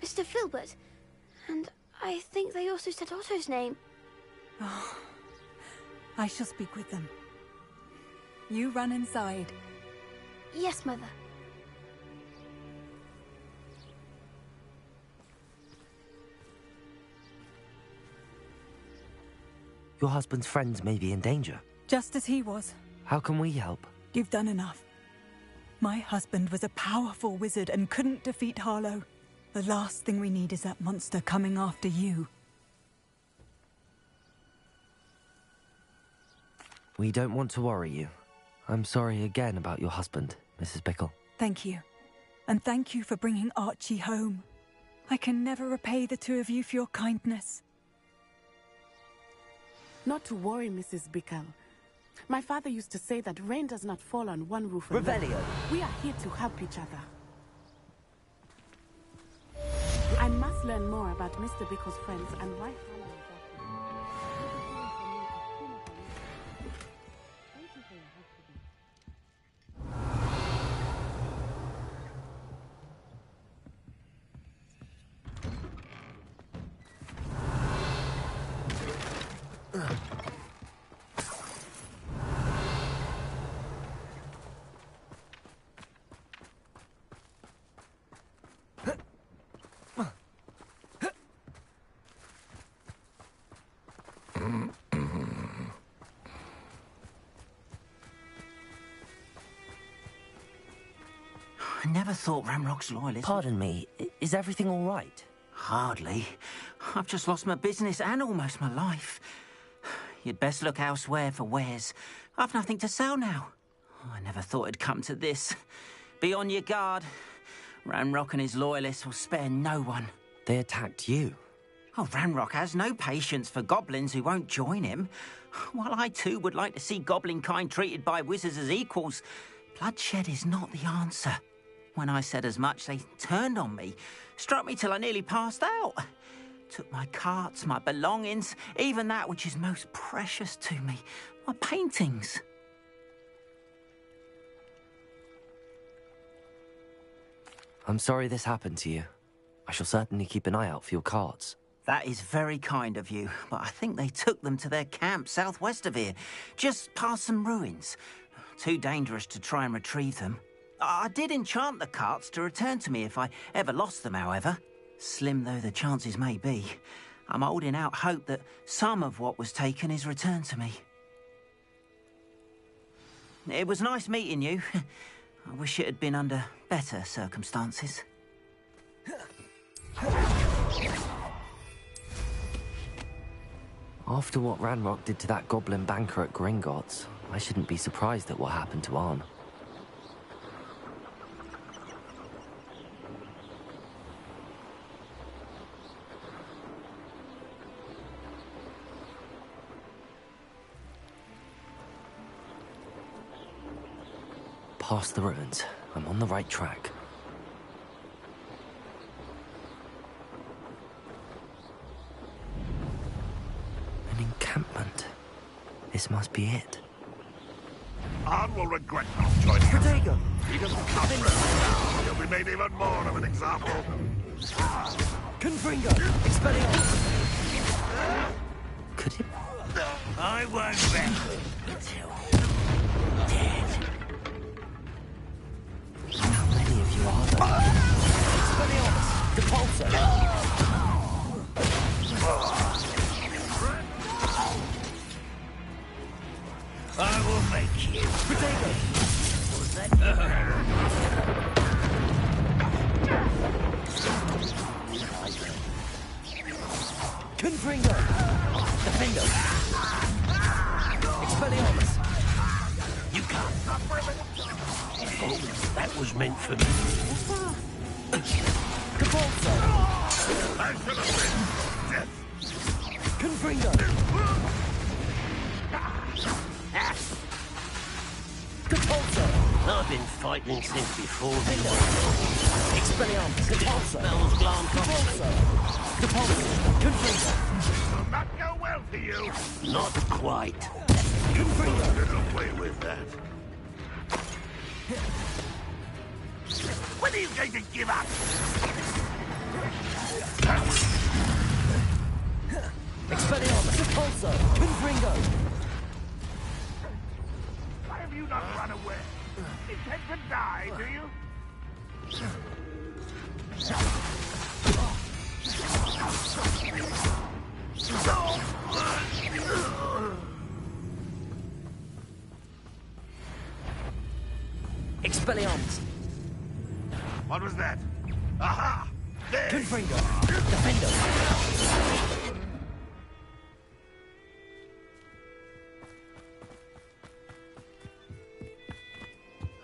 Mr. Filbert, and I think they also said Otto's name. Oh, I shall speak with them. You run inside. Yes, Mother. Your husband's friends may be in danger. Just as he was. How can we help? You've done enough. My husband was a powerful wizard and couldn't defeat Harlow. The last thing we need is that monster coming after you. We don't want to worry you. I'm sorry again about your husband, Mrs. Bickle. Thank you. And thank you for bringing Archie home. I can never repay the two of you for your kindness. Not to worry, Mrs. Bickle. My father used to say that rain does not fall on one roof alone. Revelio. We are here to help each other. I must learn more about Mr. Bickle's friends and why Harlow I never thought Ramrock's loyalists... Pardon me, is everything all right? Hardly. I've just lost my business and almost my life. You'd best look elsewhere for wares. I've nothing to sell now. I never thought it'd come to this. Be on your guard. Ranrock and his loyalists will spare no one. They attacked you. Oh, Ranrock has no patience for goblins who won't join him. While I too would like to see goblin kind treated by wizards as equals, bloodshed is not the answer. When I said as much, they turned on me, struck me till I nearly passed out. Took my carts, my belongings, even that which is most precious to me, my paintings. I'm sorry this happened to you. I shall certainly keep an eye out for your cards. That is very kind of you, but I think they took them to their camp southwest of here, just past some ruins. Too dangerous to try and retrieve them. I did enchant the carts to return to me if I ever lost them, however. Slim though the chances may be, I'm holding out hope that some of what was taken is returned to me. It was nice meeting you. I wish it had been under better circumstances. After what Ranrock did to that goblin banker at Gringotts, I shouldn't be surprised at what happened to Arn. Past the ruins. I'm on the right track. An encampment. This must be it. Arn will regret not joining us. Protego! He doesn't come for us now. He'll be made even more of an example. Confringo! Expelliarmus! Could it? I won't rest until you're dead. How many of you are there? Expelliarmus! Depulso! I will make you. Protego! Confringo! Defendo! Expelliarmus! You can't suffer it. Oh, that was meant for me. Depulso! I should have been death. Confringo! Depulso! I've been fighting since before the Expelliarmus! Depulso! spells gone. Depulso! Depulso! Confringo! Will not go well for you. Not quite. Confringo. Get away with that. When are you going to give up? Expelliarmus! Depulso! Confringo! Why have you not run away? Intend to die, do you? Expelliarmus! What was that? Aha! There! Confringo! Defendo!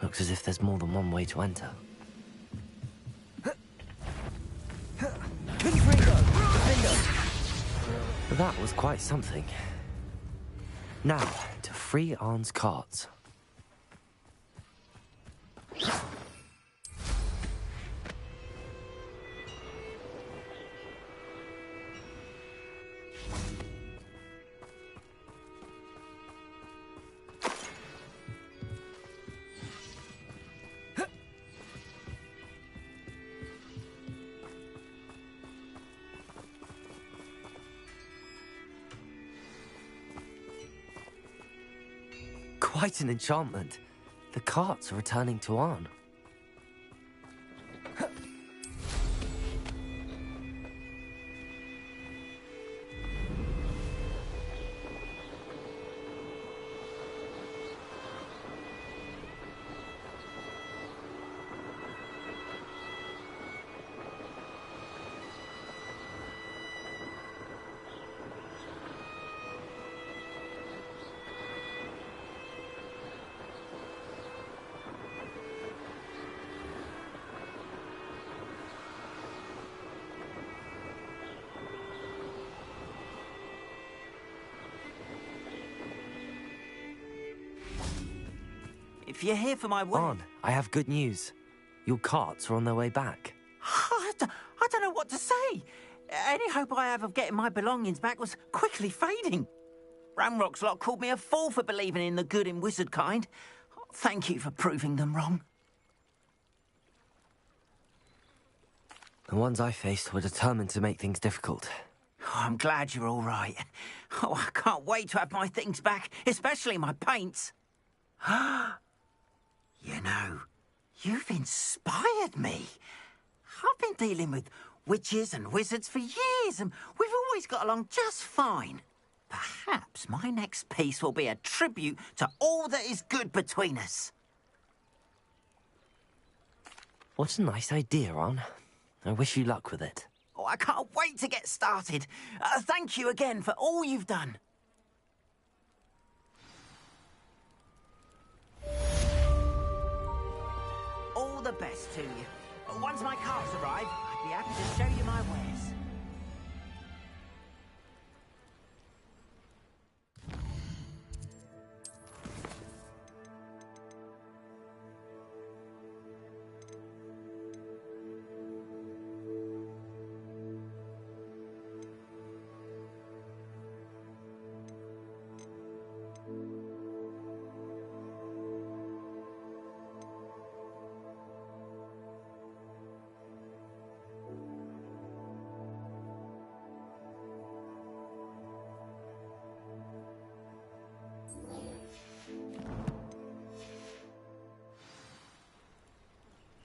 Looks as if there's more than one way to enter. Confringo! Defendo! That was quite something. Now, to free Arn's carts. Quite an enchantment. The carts are returning to Arn. if you're here for my wedding... On, I have good news. Your carts are on their way back. I don't know what to say. Any hope I have of getting my belongings back was quickly fading. Ramrock's lot called me a fool for believing in the good in wizard kind. Thank you for proving them wrong. The ones I faced were determined to make things difficult. Oh, I'm glad you're all right. Oh, I can't wait to have my things back, especially my paints. You know, you've inspired me. I've been dealing with witches and wizards for years, and we've always got along just fine. Perhaps my next piece will be a tribute to all that is good between us. What a nice idea, Ron. I wish you luck with it. Oh, I can't wait to get started. Thank you again for all you've done. All the best to you. Once my carts arrive, I'd be happy to show you my wares.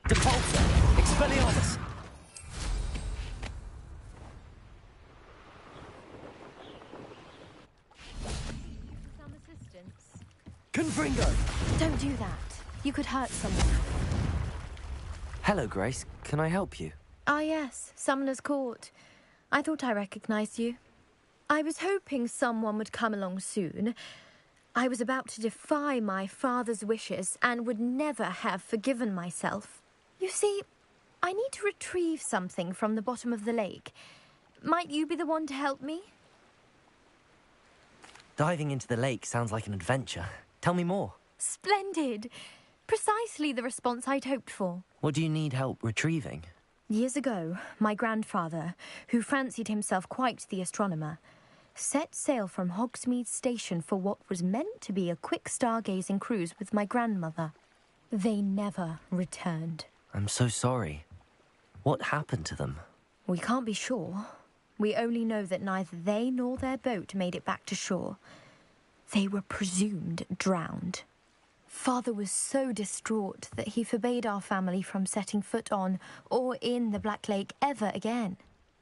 Expelliarmus! Some assistance. Confringo! Don't do that. You could hurt someone. Hello, Grace. Can I help you? Ah, yes. Summoner's Court. I thought I recognized you. I was hoping someone would come along soon. I was about to defy my father's wishes and would never have forgiven myself. You see, I need to retrieve something from the bottom of the lake. Might you be the one to help me? Diving into the lake sounds like an adventure. Tell me more. Splendid! Precisely the response I'd hoped for. What do you need help retrieving? Years ago, my grandfather, who fancied himself quite the astronomer, set sail from Hogsmeade Station for what was meant to be a quick stargazing cruise with my grandmother. They never returned. I'm so sorry. What happened to them? We can't be sure. We only know that neither they nor their boat made it back to shore. They were presumed drowned. Father was so distraught that he forbade our family from setting foot on or in the Black Lake ever again.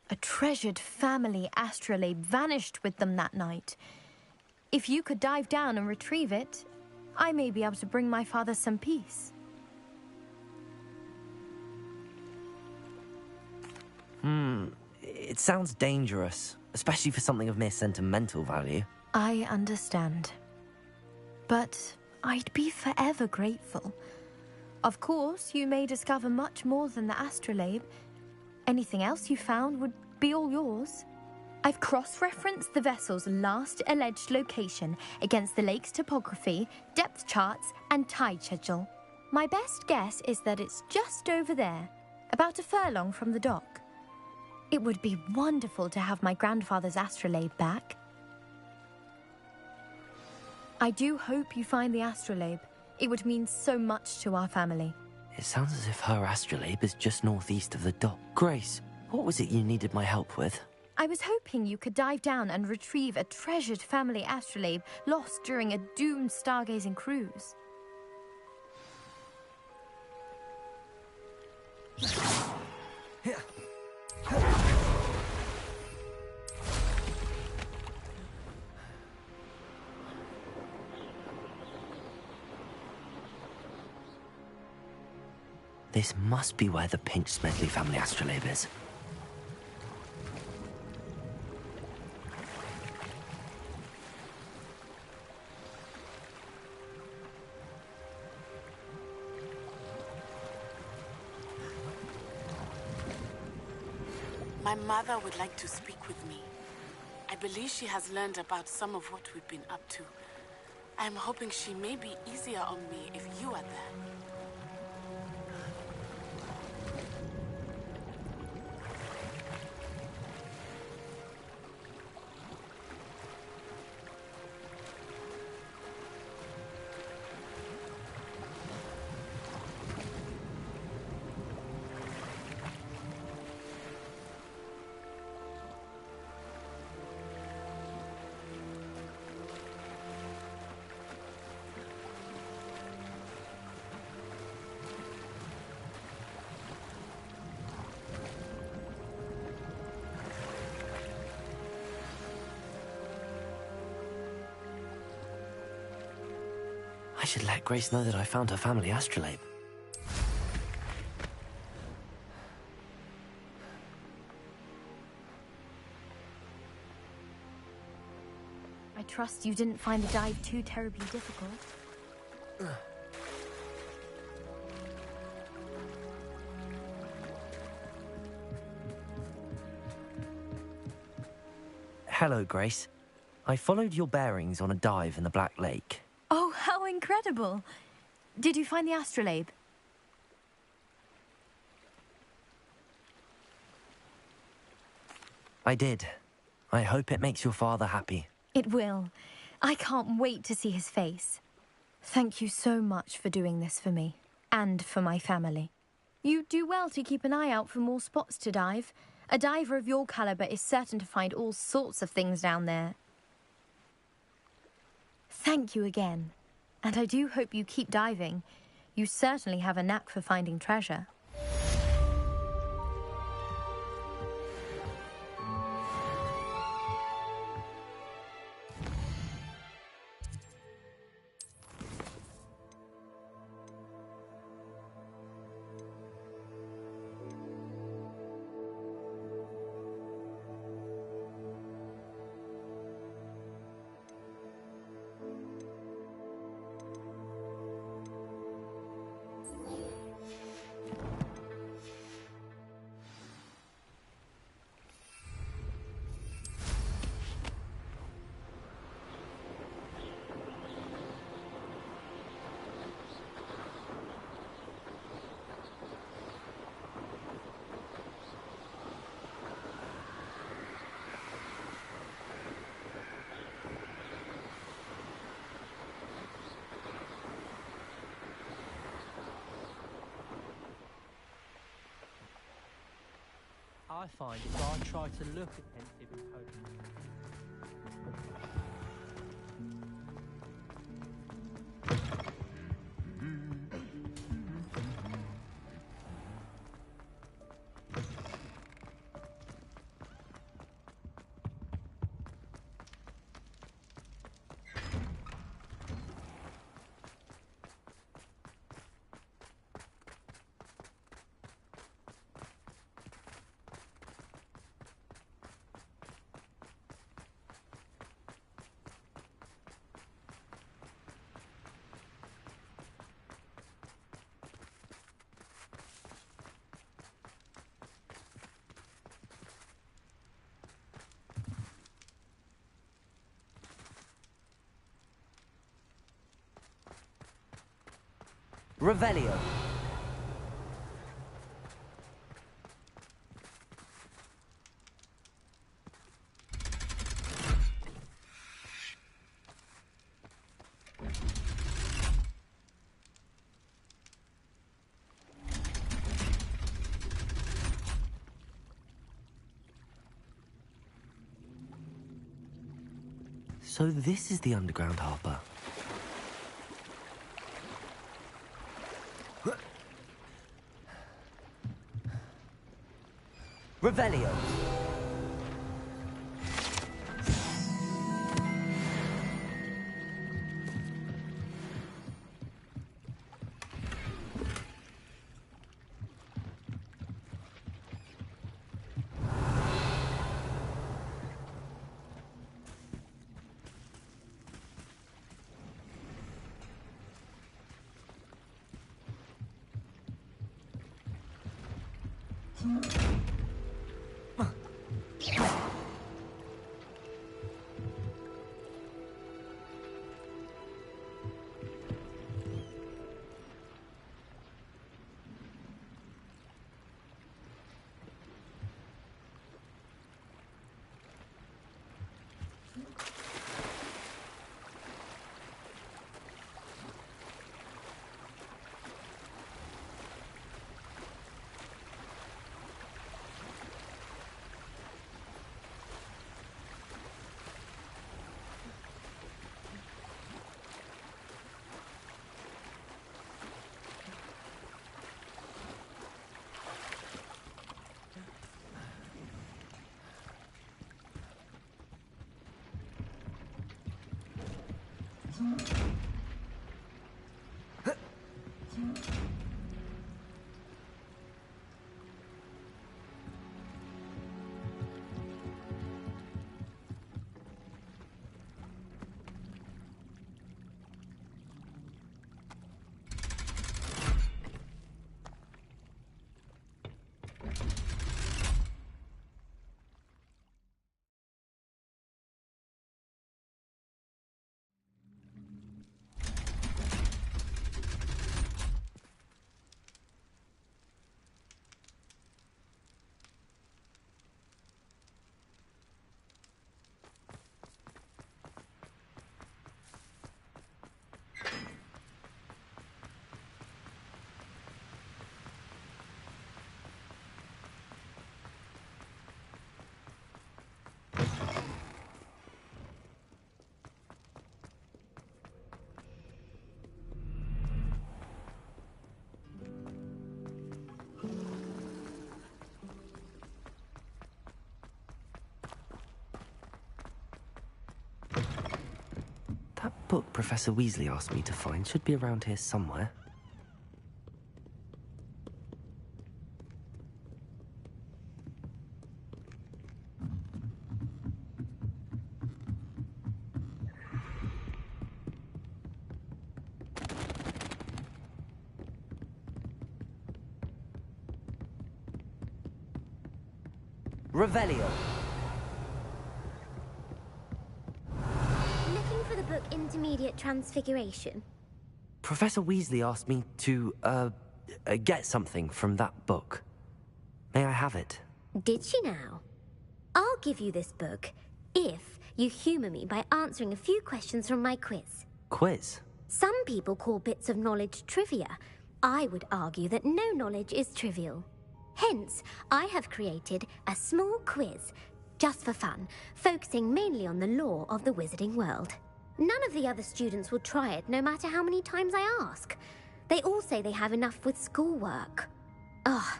A treasured family astrolabe vanished with them that night. If you could dive down and retrieve it, I may be able to bring my father some peace. It sounds dangerous, especially for something of mere sentimental value. I understand. But I'd be forever grateful. Of course, you may discover much more than the astrolabe. Anything else you found would be all yours. I've cross-referenced the vessel's last alleged location against the lake's topography, depth charts, and tide schedule. My best guess is that it's just over there, about a furlong from the dock. It would be wonderful to have my grandfather's astrolabe back. I do hope you find the astrolabe. It would mean so much to our family. It sounds as if her astrolabe is just northeast of the dock. Grace, what was it you needed my help with? I was hoping you could dive down and retrieve a treasured family astrolabe lost during a doomed stargazing cruise. This must be where the Pinch Smedley family astrolabe is. My mother would like to speak with me. I believe she has learned about some of what we've been up to. I'm hoping she may be easier on me if you are there. I should let Grace know that I found her family astrolabe. I trust you didn't find the dive too terribly difficult. Hello, Grace. I followed your bearings on a dive in the Black Lake. Oh, how incredible! Did you find the astrolabe? I did. I hope it makes your father happy. It will. I can't wait to see his face. Thank you so much for doing this for me, and for my family. You do well to keep an eye out for more spots to dive. A diver of your caliber is certain to find all sorts of things down there. Thank you again. And I do hope you keep diving. You certainly have a knack for finding treasure. I find if I try to look attentive and hope. Revelio. So this is the underground harbour. Revelio. That book Professor Weasley asked me to find should be around here somewhere. Revelio. Looking for the book Intermediate Transfiguration. Professor Weasley asked me to, get something from that book. May I have it? Did she now? I'll give you this book if you humour me by answering a few questions from my quiz. Quiz? Some people call bits of knowledge trivia. I would argue that no knowledge is trivial. Hence, I have created a small quiz, just for fun, focusing mainly on the lore of the wizarding world. None of the other students will try it, no matter how many times I ask. They all say they have enough with schoolwork. Ugh,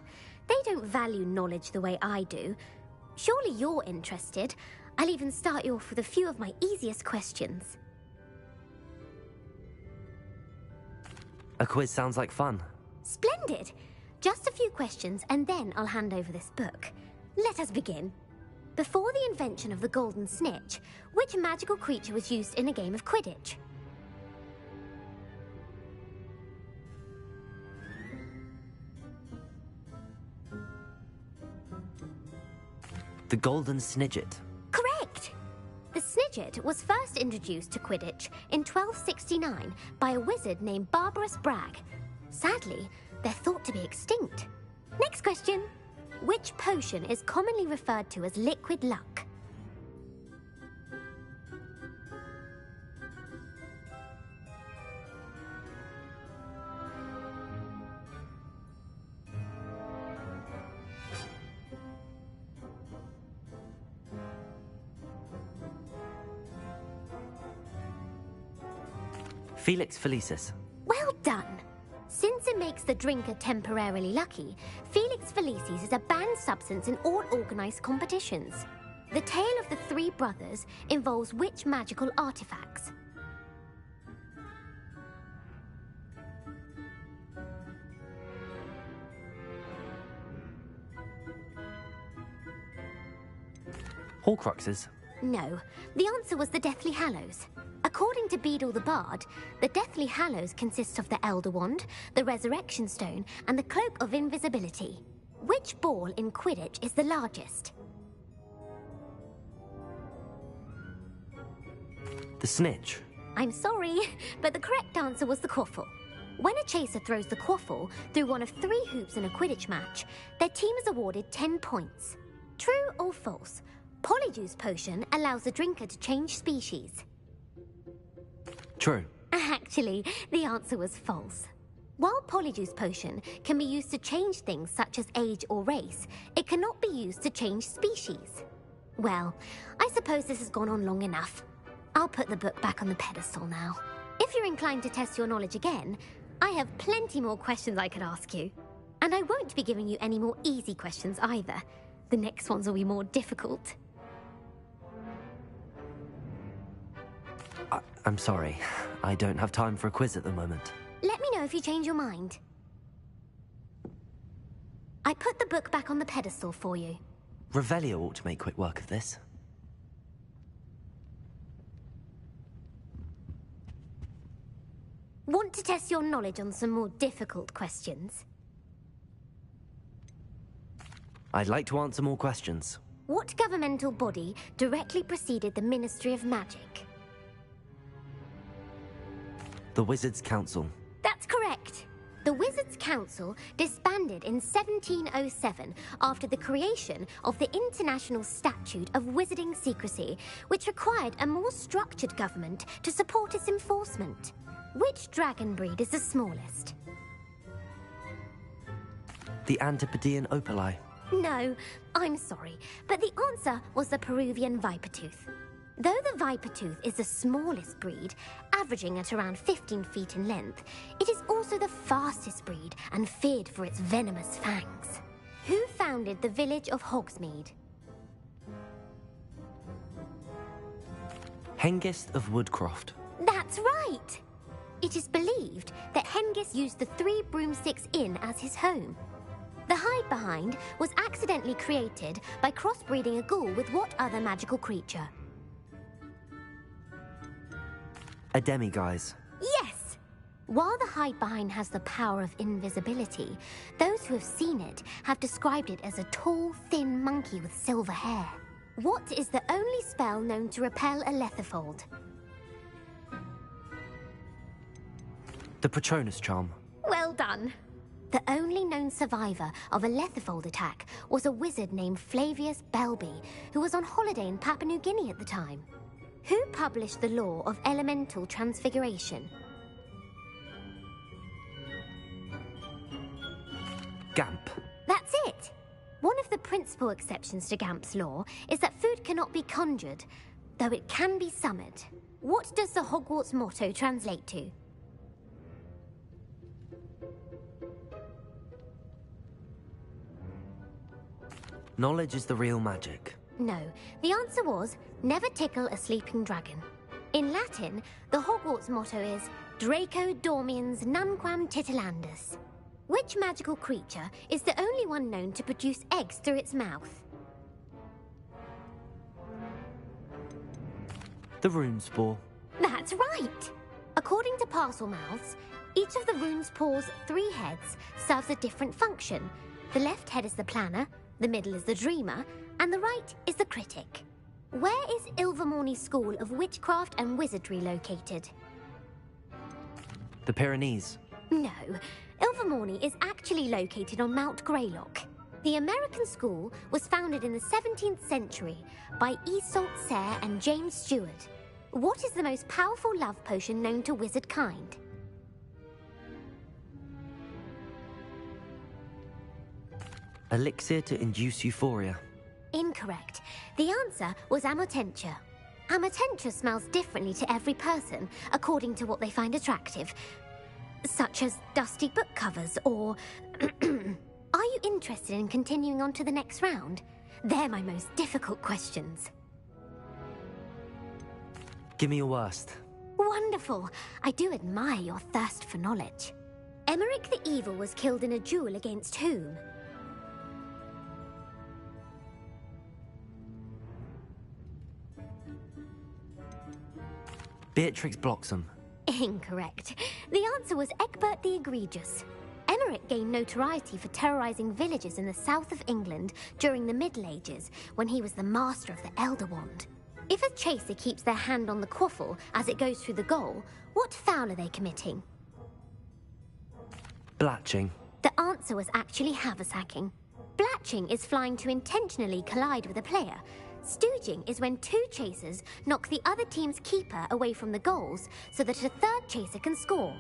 they don't value knowledge the way I do. Surely you're interested. I'll even start you off with a few of my easiest questions. A quiz sounds like fun. Splendid! Just a few questions, and then I'll hand over this book. Let us begin. Before the invention of the golden snitch, which magical creature was used in a game of Quidditch? The golden snidget. Correct! The snidget was first introduced to Quidditch in 1269 by a wizard named Barbarous Bragg. Sadly, they're thought to be extinct. Next question. Which potion is commonly referred to as liquid luck? Felix Felicis. Well done! Since it makes the drinker temporarily lucky, Felix Felicis is a banned substance in all organised competitions. The tale of the three brothers involves which magical artifacts? Horcruxes. No, the answer was the Deathly Hallows. According to Beedle the Bard, the Deathly Hallows consists of the Elder Wand, the Resurrection Stone, and the Cloak of Invisibility. Which ball in Quidditch is the largest? The snitch. I'm sorry, but the correct answer was the quaffle. When a chaser throws the quaffle through one of 3 hoops in a Quidditch match, their team is awarded 10 points. True or false? Polyjuice Potion allows the drinker to change species. True. Actually, the answer was false. While Polyjuice Potion can be used to change things such as age or race, it cannot be used to change species. Well, I suppose this has gone on long enough. I'll put the book back on the pedestal now. If you're inclined to test your knowledge again, I have plenty more questions I could ask you. And I won't be giving you any more easy questions either. The next ones will be more difficult. I'm sorry. I don't have time for a quiz at the moment. Let me know if you change your mind. I put the book back on the pedestal for you. Revelio ought to make quick work of this. Want to test your knowledge on some more difficult questions? I'd like to answer more questions. What governmental body directly preceded the Ministry of Magic? The Wizards' Council. That's correct. The Wizards' Council disbanded in 1707 after the creation of the International Statute of Wizarding Secrecy, which required a more structured government to support its enforcement. Which dragon breed is the smallest? The Antipodean Opali. No, I'm sorry, but the answer was the Peruvian Vipertooth. Though the Vipertooth is the smallest breed, averaging at around 15 feet in length, it is also the fastest breed and feared for its venomous fangs. Who founded the village of Hogsmeade? Hengist of Woodcroft. That's right! It is believed that Hengist used the Three Broomsticks Inn as his home. The hide-behind was accidentally created by crossbreeding a ghoul with what other magical creature? A demiguise. Yes! While the hide-behind has the power of invisibility, those who have seen it have described it as a tall, thin monkey with silver hair. What is the only spell known to repel a lethifold? The Patronus Charm. Well done. The only known survivor of a lethifold attack was a wizard named Flavius Belby, who was on holiday in Papua New Guinea at the time. Who published the law of elemental transfiguration? Gamp. That's it! One of the principal exceptions to Gamp's law is that food cannot be conjured, though it can be summoned. What does the Hogwarts motto translate to? Knowledge is the real magic. No, the answer was, never tickle a sleeping dragon. In Latin, the Hogwarts motto is, Draco dormiens nunquam titilandus. Which magical creature is the only one known to produce eggs through its mouth? The Runespore. That's right! According to Parselmouths, each of the Runespore's 3 heads serves a different function. The left head is the planner, the middle is the dreamer, and the right is the critic. Where is Ilvermorny School of Witchcraft and Wizardry located? The Pyrenees. No, Ilvermorny is actually located on Mount Greylock. The American school was founded in the 17th century by Iseult Sayre and James Stewart. What is the most powerful love potion known to wizard kind? Elixir to induce euphoria. Incorrect. The answer was Amotentia. Amotentia smells differently to every person, according to what they find attractive, such as dusty book covers or... Are you interested in continuing on to the next round? They're my most difficult questions. Give me your worst. Wonderful. I do admire your thirst for knowledge. Emmerich the Evil was killed in a duel against whom? Beatrix Bloxham. Incorrect. The answer was Egbert the Egregious. Emmerich gained notoriety for terrorizing villages in the south of England during the Middle Ages, when he was the master of the Elder Wand. If a chaser keeps their hand on the quaffle as it goes through the goal, what foul are they committing? Blatching. The answer was actually haversacking. Blatching is flying to intentionally collide with a player. Stooging is when 2 chasers knock the other team's keeper away from the goals so that a 3rd chaser can score.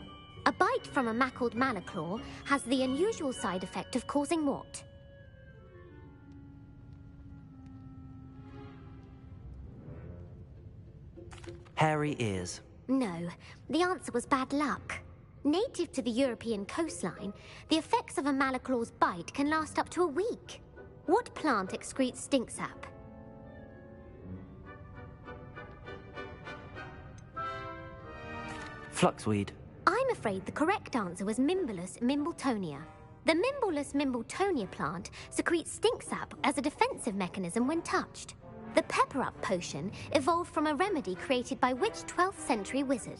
A bite from a mackled malaclaw has the unusual side effect of causing what? Hairy ears. No, the answer was bad luck. Native to the European coastline, the effects of a malaclaw's bite can last up to a week. What plant excretes stink sap? Fluxweed. I'm afraid the correct answer was Mimbulus mimbletonia. The Mimbulus mimbletonia plant secretes stink sap as a defensive mechanism when touched. The Pepper Up potion evolved from a remedy created by which 12th century wizard?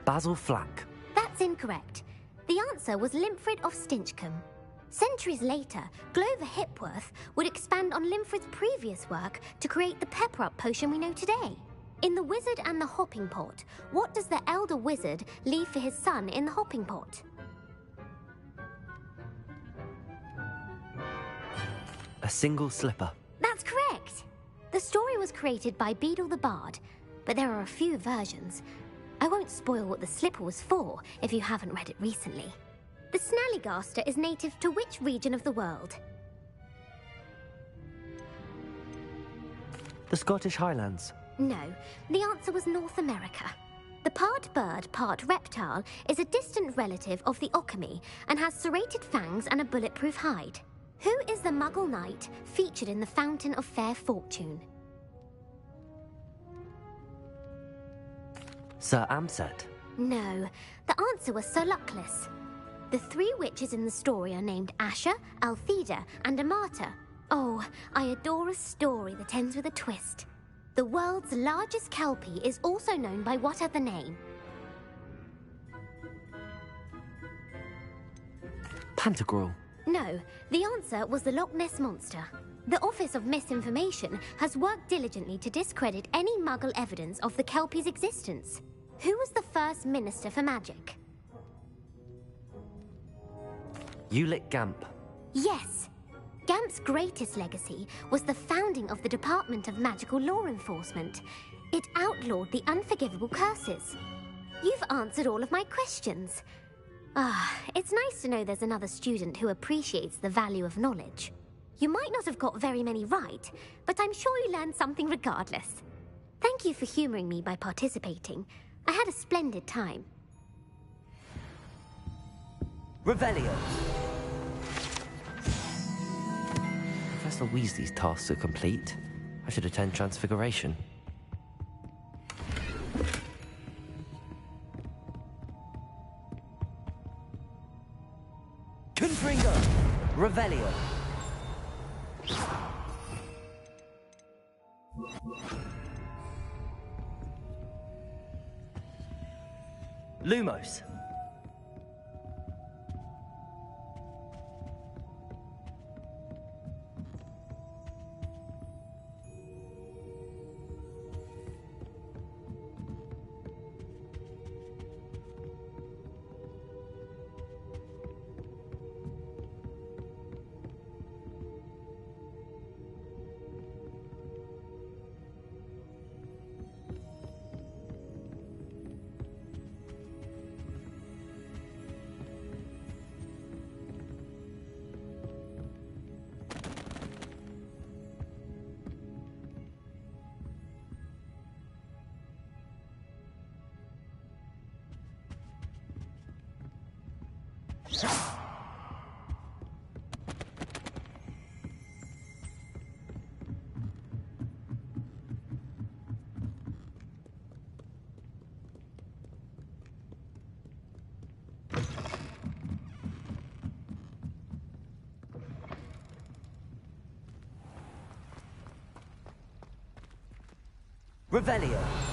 Basil Flack. That's incorrect. The answer was Limfrid of Stinchcombe. Centuries later, Glover Hipworth would expand on Limfrid's previous work to create the Pepper Up potion we know today. In The Wizard and the Hopping Pot, what does the elder wizard leave for his son in the hopping pot? A single slipper. That's correct. The story was created by Beadle the Bard, but there are a few versions. I won't spoil what the slipper was for if you haven't read it recently. The Snallygaster is native to which region of the world? The Scottish Highlands. No, the answer was North America. The part bird, part reptile is a distant relative of the Occamy and has serrated fangs and a bulletproof hide. Who is the Muggle knight featured in the Fountain of Fair Fortune? Sir Amset. No, the answer was Sir Luckless. The three witches in the story are named Asher, Altheda, and Amata. Oh, I adore a story that ends with a twist. The world's largest kelpie is also known by what other name? Pantagruel. No, the answer was the Loch Ness Monster. The Office of Misinformation has worked diligently to discredit any Muggle evidence of the kelpie's existence. Who was the first Minister for Magic? Ulick Gamp. Yes. Gamp's greatest legacy was the founding of the Department of Magical Law Enforcement. It outlawed the unforgivable curses. You've answered all of my questions. It's nice to know there's another student who appreciates the value of knowledge. You might not have got very many right, but I'm sure you learned something regardless. Thank you for humouring me by participating. I had a splendid time. Revelio. Professor Weasley's tasks are complete. I should attend Transfiguration. Confringo! Revelio. Lumos. Revelio.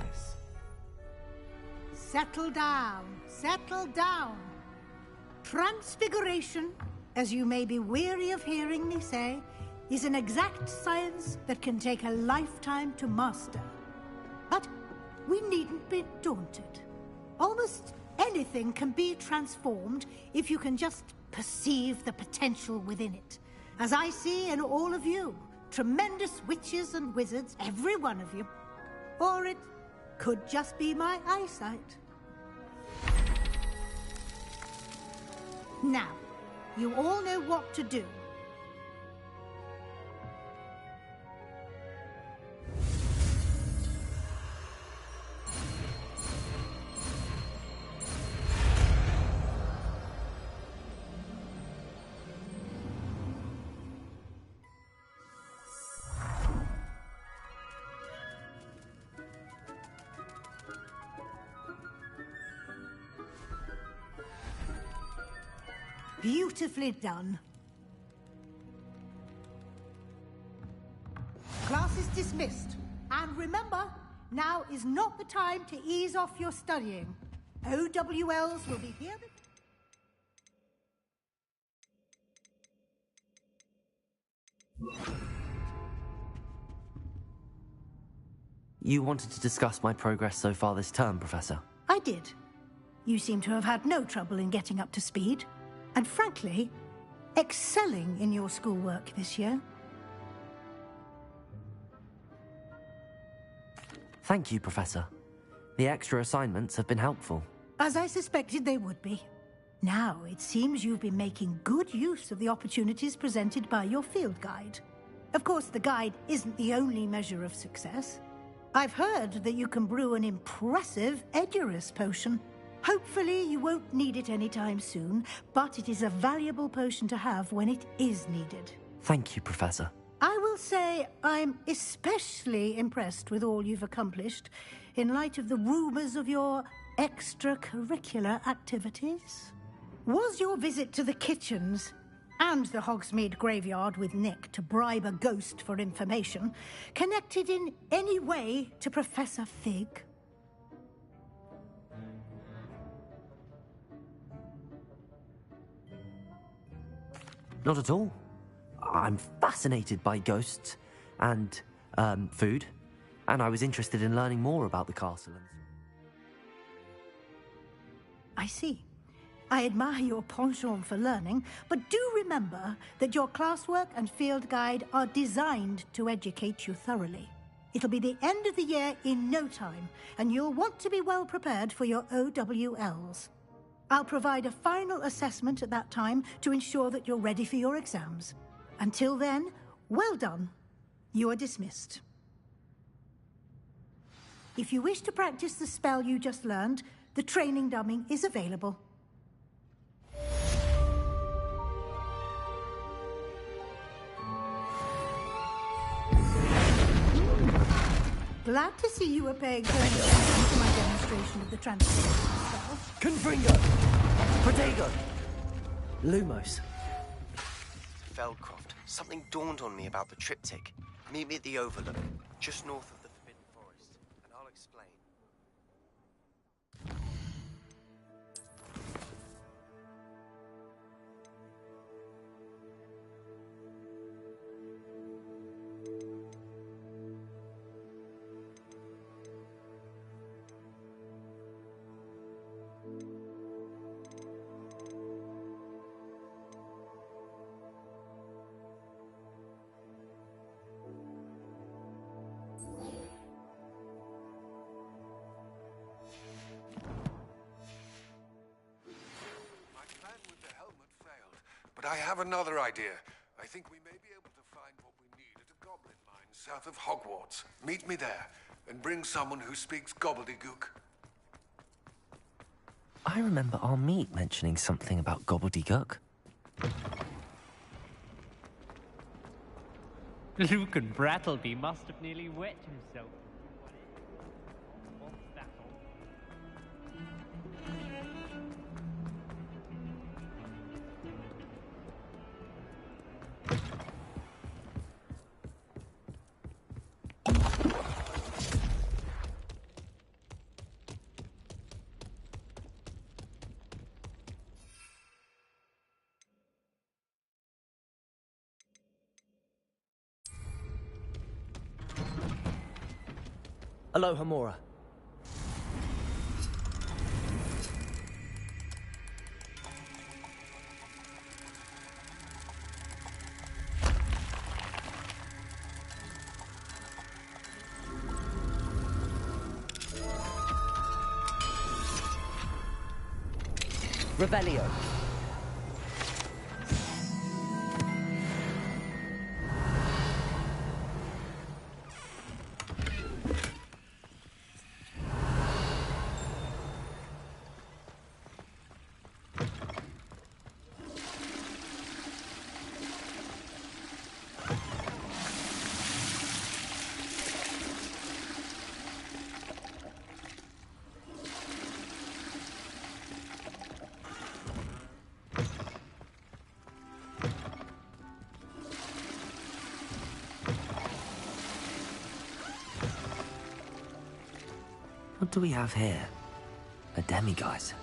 useless. Settle down. Settle down. Transfiguration, as you may be weary of hearing me say, is an exact science that can take a lifetime to master. But we needn't be daunted. Almost anything can be transformed if you can just perceive the potential within it. As I see in all of you, tremendous witches and wizards, every one of you. Or it could just be my eyesight. Now, you all know what to do. Beautifully done. Class is dismissed. And remember, now is not the time to ease off your studying. OWLs will be here. You wanted to discuss my progress so far this term, Professor? I did. You seem to have had no trouble in getting up to speed. And frankly, excelling in your schoolwork this year. Thank you, Professor. The extra assignments have been helpful. As I suspected they would be. Now, it seems you've been making good use of the opportunities presented by your field guide. Of course, the guide isn't the only measure of success. I've heard that you can brew an impressive Edurus potion. Hopefully, you won't need it anytime soon, but it is a valuable potion to have when it is needed. Thank you, Professor. I will say I'm especially impressed with all you've accomplished in light of the rumors of your extracurricular activities. Was your visit to the kitchens and the Hogsmeade graveyard with Nick to bribe a ghost for information connected in any way to Professor Fig? Not at all. I'm fascinated by ghosts and food, and I was interested in learning more about the castle. I see. I admire your penchant for learning, but do remember that your classwork and field guide are designed to educate you thoroughly. It'll be the end of the year in no time, and you'll want to be well prepared for your OWLs. I'll provide a final assessment at that time to ensure that you're ready for your exams. Until then, well done. You are dismissed. If you wish to practice the spell you just learned, the training dummy is available. Glad to see you were paying close attention to my demonstration of the transformation spell. Confringo! Protego! Lumos. Feldcroft, something dawned on me about the triptych. Meet me at the Overlook, just north of the Forbidden Forest, and I'll explain. But I have another idea. I think we may be able to find what we need at a goblin mine south of Hogwarts. Meet me there, and bring someone who speaks gobbledygook. I remember our meet mentioning something about gobbledygook. Luke and Brattleby must have nearly wet himself. Aloha Mora. Revelio. What do we have here? A demiguise.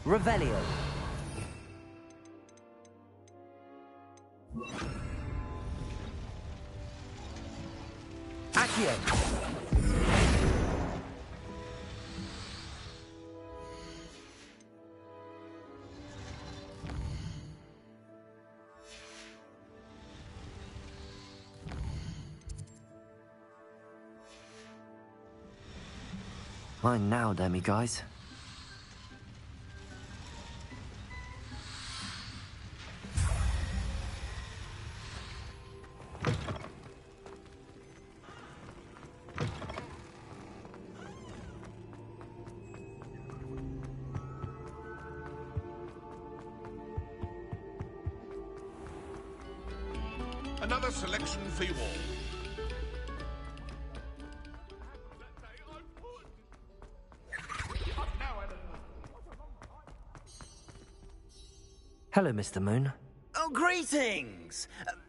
Revelio. Accio. Mine now, demiguise. Another selection for you all. Hello, Mr. Moon. Oh, greetings!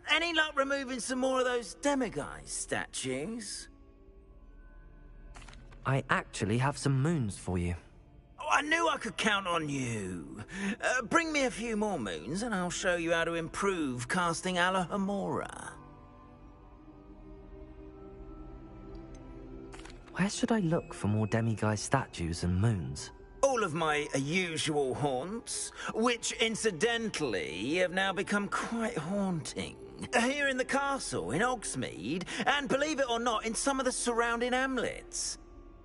Any luck removing some more of those demiguise statues? I actually have some moons for you. Oh, I knew I could count on you. Bring me a few more moons and I'll show you how to improve casting Alohomora. Where should I look for more demiguise statues and moons? All of my usual haunts, which incidentally have now become quite haunting. Here in the castle, in Hogsmeade, and believe it or not, in some of the surrounding hamlets.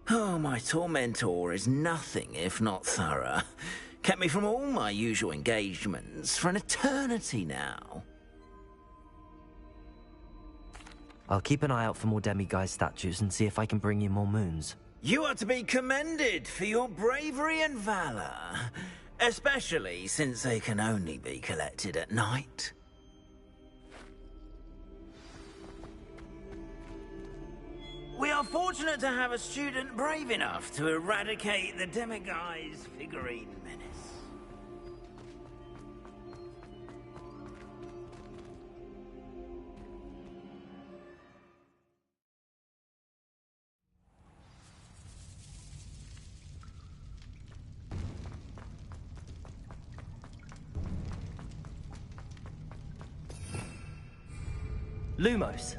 Oh, my tormentor is nothing if not thorough. Kept me from all my usual engagements for an eternity now. I'll keep an eye out for more demiguise statues and see if I can bring you more moons. You are to be commended for your bravery and valor, especially since they can only be collected at night. We are fortunate to have a student brave enough to eradicate the demiguise figurine menace. Lumos.